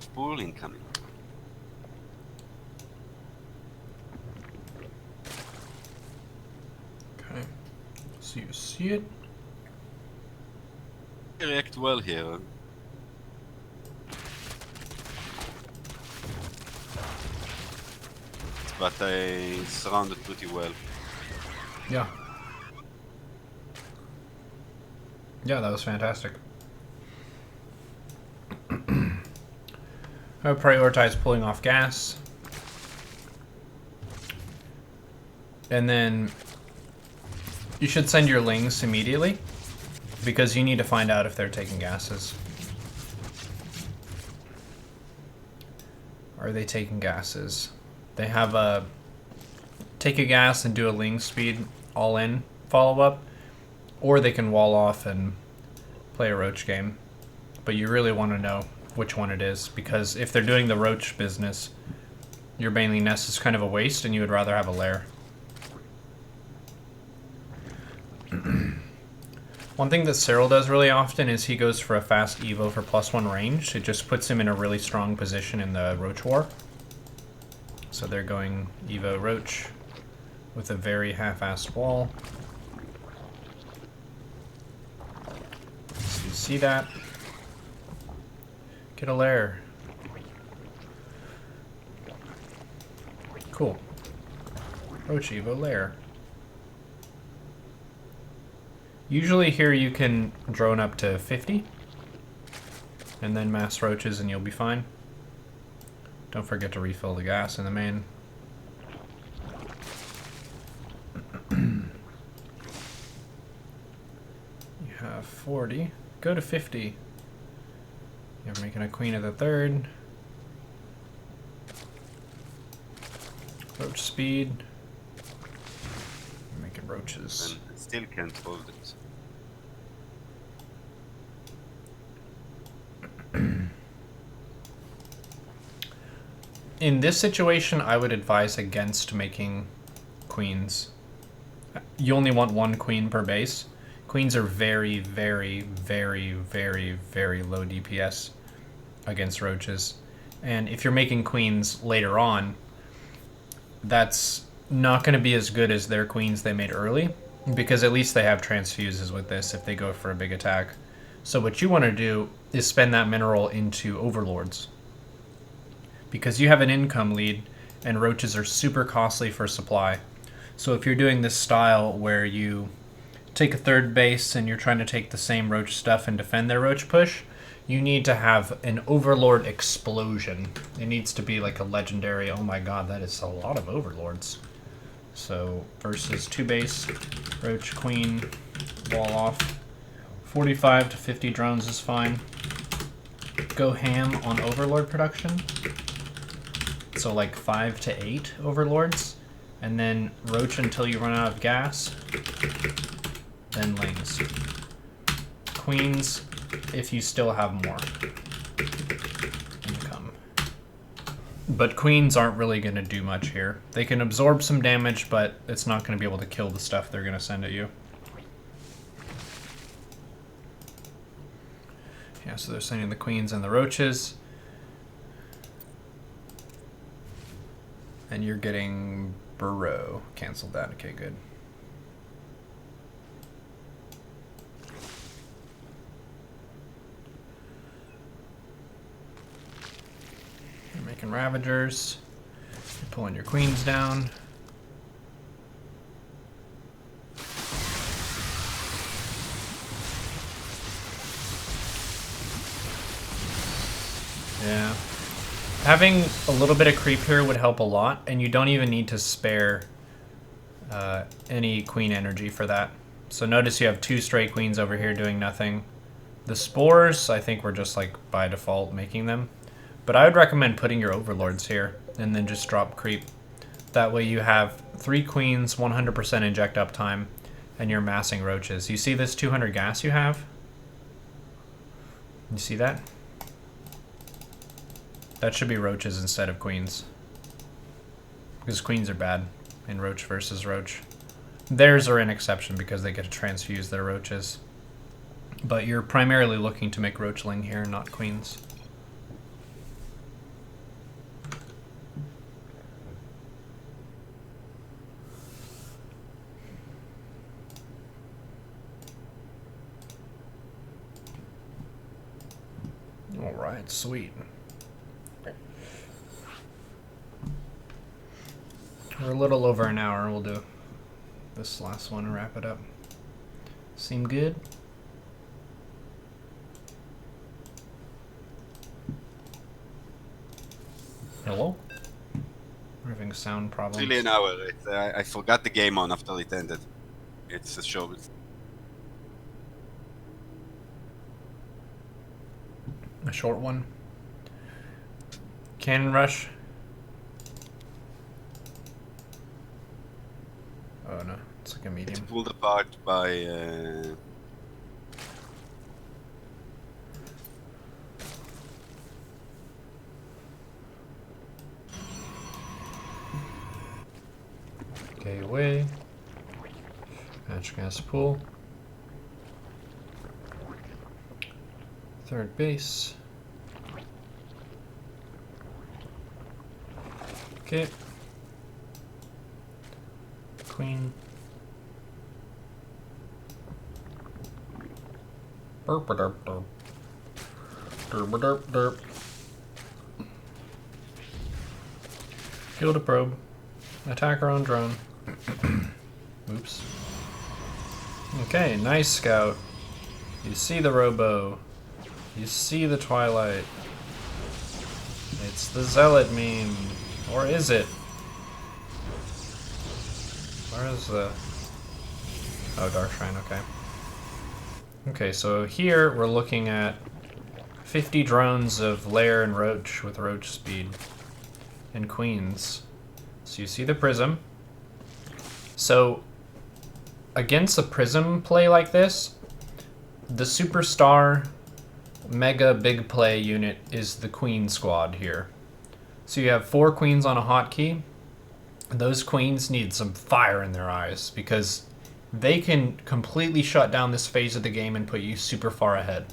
Spool incoming. Okay. So you see it? I react well here. But I surrounded pretty well. Yeah. Yeah, that was fantastic. I would prioritize pulling off gas. And then you should send your lings immediately, because you need to find out if they're taking gases. Are they taking gases? They have a take a gas and do a ling speed all in follow-up, or they can wall off and play a roach game. But you really want to know which one it is, because if they're doing the roach business, your Baneling Nest is kind of a waste and you would rather have a lair. One thing that Cyril does really often is he goes for a fast Evo for +1 range. It just puts him in a really strong position in the Roach War. So they're going Evo Roach with a very half-assed wall. So you see that? Get a lair. Cool. Roach Evo lair. Usually here you can drone up to 50 and then mass roaches and you'll be fine. Don't forget to refill the gas in the main. You have 40. Go to 50. You're making a queen of the third. Roach speed. You're making roaches. And still can't hold it. In this situation, I would advise against making queens. You only want one queen per base. Queens are very, very, very, very, very low DPS against roaches. And if you're making queens later on, that's not going to be as good as their queens they made early, because at least they have transfuses with this if they go for a big attack. So what you want to do is spend that mineral into overlords, because you have an income lead and roaches are super costly for supply. So if you're doing this style where you take a third base and you're trying to take the same roach stuff and defend their roach push, you need to have an overlord explosion. It needs to be like a legendary, oh my god, that is a lot of overlords. So versus 2 base, roach, queen, wall off. 45 to 50 drones is fine. Go ham on overlord production. So like 5 to 8 overlords, and then roach until you run out of gas, then lings. Queens if you still have more income. But queens aren't really going to do much here. They can absorb some damage, but it's not going to be able to kill the stuff they're going to send at you. Yeah, so they're sending the queens and the roaches. And you're getting burrow. Canceled that. Okay, good. You're making ravagers. You're pulling your queens down. Yeah. Having a little bit of creep here would help a lot, and you don't even need to spare any queen energy for that. So notice you have 2 stray queens over here doing nothing. The spores, I think we're just like by default making them. But I would recommend putting your overlords here and then just drop creep. That way you have 3 queens, 100% inject uptime, and you're massing roaches. You see this 200 gas you have? You see that? That should be roaches instead of queens, because queens are bad in roach versus roach. Theirs are an exception because they get to transfuse their roaches. But you're primarily looking to make roachling here, not queens. Alright, sweet. We're a little over an hour. We'll do this last one and wrap it up. Seem good? Hello? We're having sound problems. Really an hour. I forgot the game on after it ended. It's a show. A short one. Cannon rush. Oh no, it's like a medium. It's pulled apart by... Okay, away. Match gas pool. Third base. Okay. Queen. Burp derp derp. Derp derp derp. Field a probe. Attacker on drone. Oops. Okay, nice scout. You see the Robo. You see the Twilight. It's the Zealot meme. Or is it? Where is the... Oh, Dark Shrine, okay. Okay, so here we're looking at 50 drones of Lair and Roach with Roach speed. And Queens. So you see the Prism. So, against a Prism play like this, the Superstar Mega Big Play unit is the Queen squad here. So you have 4 Queens on a hotkey. Those Queens need some fire in their eyes because they can completely shut down this phase of the game and put you super far ahead.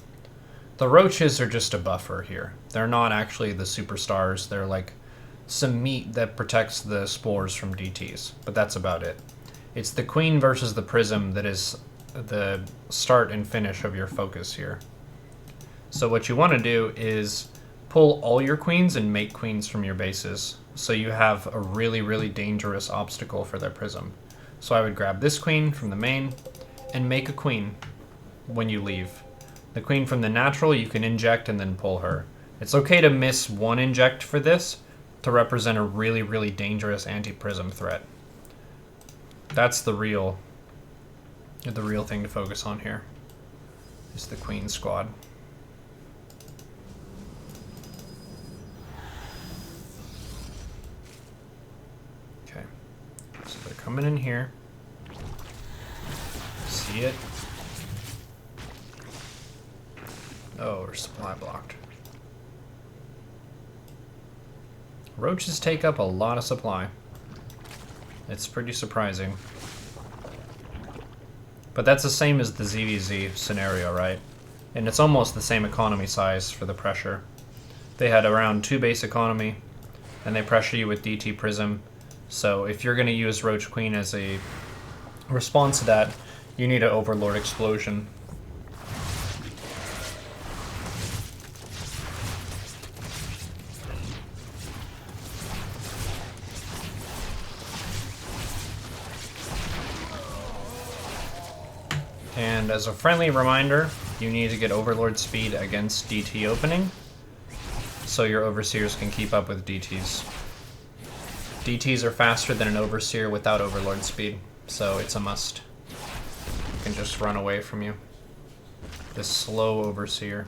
The Roaches are just a buffer here. They're not actually the superstars. They're like some meat that protects the spores from DTs, but that's about it. It's the Queen versus the Prism that is the start and finish of your focus here. So what you want to do is pull all your Queens and make Queens from your bases. So you have a really, really dangerous obstacle for their Prism. So I would grab this Queen from the main and make a Queen when you leave. The Queen from the natural you can inject and then pull her. It's okay to miss one inject for this to represent a really, really dangerous anti-Prism threat. That's the real thing to focus on here, is the Queen squad. Okay, so they're coming in here. See it? Oh, we're supply blocked. Roaches take up a lot of supply. It's pretty surprising. But that's the same as the ZVZ scenario, right? And it's almost the same economy size for the pressure. They had around 2 base economy, and they pressure you with DT Prism. So if you're going to use Roach Queen as a response to that, you need an Overlord Explosion. And as a friendly reminder, you need to get Overlord speed against DT opening, so your Overseers can keep up with DTs. DTs are faster than an Overseer without Overlord speed, so it's a must. It can just run away from you. This slow Overseer,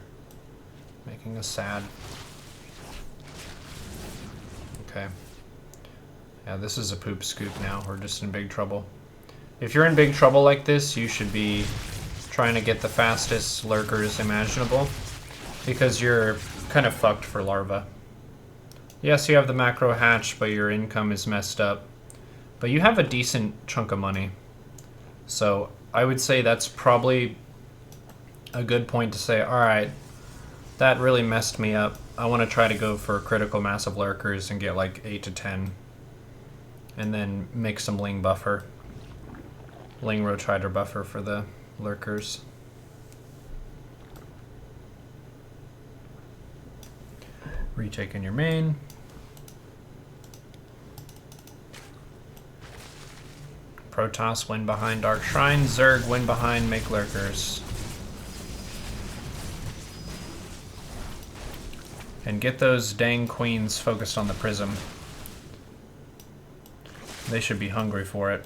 making us sad. Okay. Yeah, this is a poop scoop now. We're just in big trouble. If you're in big trouble like this, you should be trying to get the fastest lurkers imaginable, because you're kind of fucked for larva. Yes, you have the macro hatch, but your income is messed up. But you have a decent chunk of money. So I would say that's probably a good point to say, alright, that really messed me up. I want to try to go for critical mass of lurkers and get like 8 to 10. And then make some Ling buffer. Ling Roach Hydra buffer for the lurkers. Retake in your main. Protoss win behind Dark Shrine. Zerg win behind Make Lurkers. And get those dang queens focused on the Prism. They should be hungry for it.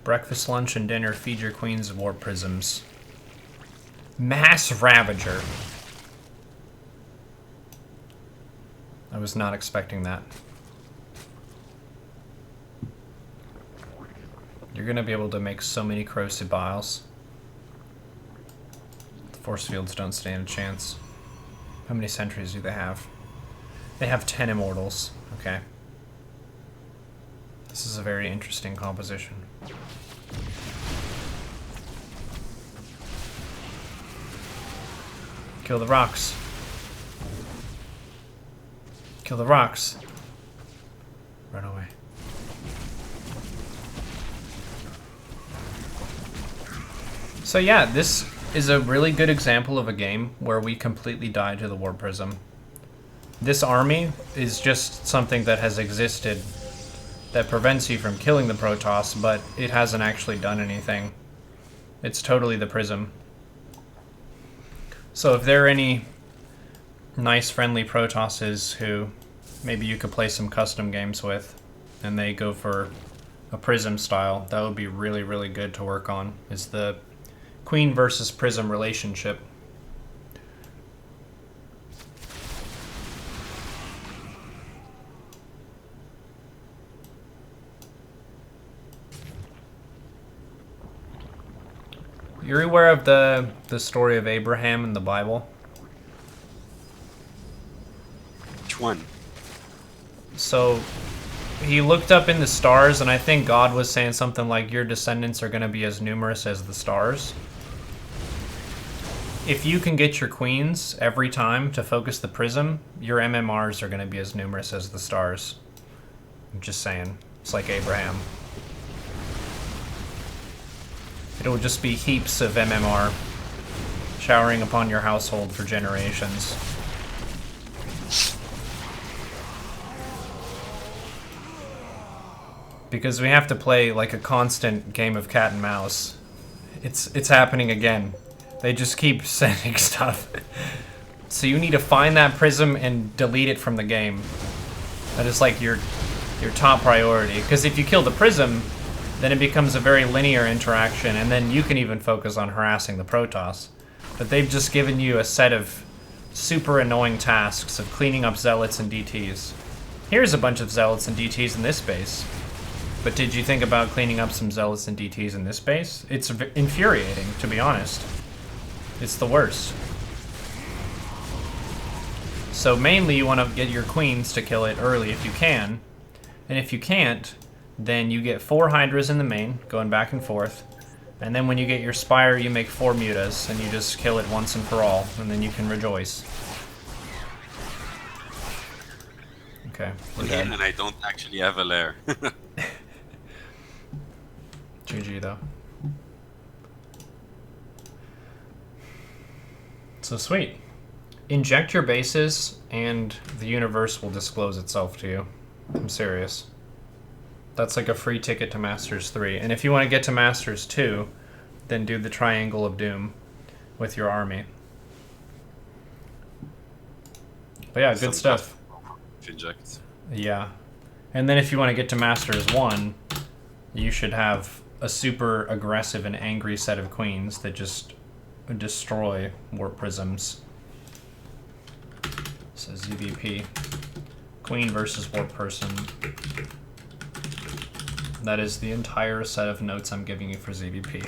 Breakfast, lunch, and dinner. Feed your queens warp prisms. Mass Ravager. I was not expecting that. You're going to be able to make so many corrosive biles. The force fields don't stand a chance. How many sentries do they have? They have 10 immortals. Okay. This is a very interesting composition. Kill the rocks. Kill the rocks. Run away. So yeah, this is a really good example of a game where we completely died to the War Prism. This army is just something that has existed that prevents you from killing the Protoss, but it hasn't actually done anything. It's totally the Prism. So if there are any nice friendly Protosses who maybe you could play some custom games with, and they go for a Prism style, that would be really, really good to work on, is the Queen versus Prism relationship. You're aware of the story of Abraham in the Bible? Which one? So he looked up in the stars, and I think God was saying something like, your descendants are going to be as numerous as the stars. If you can get your queens every time to focus the prism, your MMRs are going to be as numerous as the stars. I'm just saying. It's like Abraham. It'll just be heaps of MMR showering upon your household for generations. Because we have to play like a constant game of cat and mouse. It's happening again. They just keep sending stuff. So you need to find that prism and delete it from the game. That is like your top priority. Because if you kill the prism, then it becomes a very linear interaction, and then you can even focus on harassing the Protoss. But they've just given you a set of super annoying tasks of cleaning up Zealots and DTs. Here's a bunch of Zealots and DTs in this base. But did you think about cleaning up some Zealots and DTs in this base? It's infuriating, to be honest. It's the worst. So mainly you want to get your queens to kill it early if you can. And if you can't, then you get 4 Hydras in the main, going back and forth. And then when you get your Spire, you make 4 Mutas, and you just kill it once and for all, and then you can rejoice. Okay, we're dead. And I don't actually have a lair. GG though. So sweet. Inject your bases, and the universe will disclose itself to you. I'm serious. That's like a free ticket to Masters 3. And if you want to get to Masters 2, then do the Triangle of Doom with your army. But yeah, good stuff. Injects. Yeah. And then if you want to get to Masters 1, you should have a super aggressive and angry set of queens that just destroy warp prisms. So ZVP. Queen versus warp person. That is the entire set of notes I'm giving you for ZVP.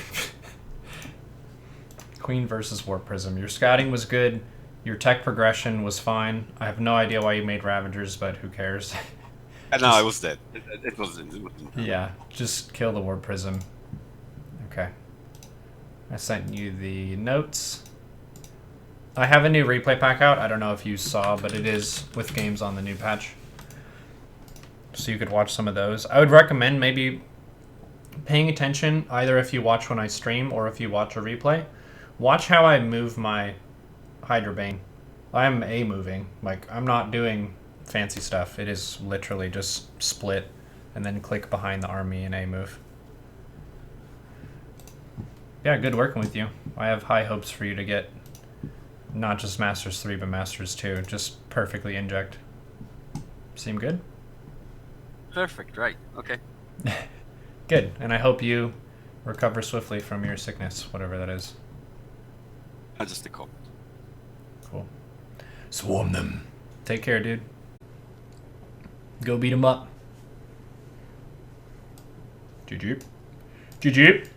Queen versus Warp Prism. Your scouting was good. Your tech progression was fine. I have no idea why you made Ravagers, but who cares? No, I was dead. It wasn't. Yeah, just kill the Warp Prism. Okay. I sent you the notes. I have a new replay pack out. I don't know if you saw, but it is with games on the new patch. So you could watch some of those. I would recommend maybe paying attention, either if you watch when I stream or if you watch a replay. Watch how I move my Hydra Bane. I'm A-moving. Like, I'm not doing fancy stuff. It is literally just split and then click behind the army and A-move. Yeah, good working with you. I have high hopes for you to get not just Masters 3, but Masters 2. Just perfectly inject. Seem good? Perfect, right. Okay. Good, and I hope you recover swiftly from your sickness, whatever that is. Just a call. Cool. Swarm them. Take care, dude. Go beat them up. GG. GG.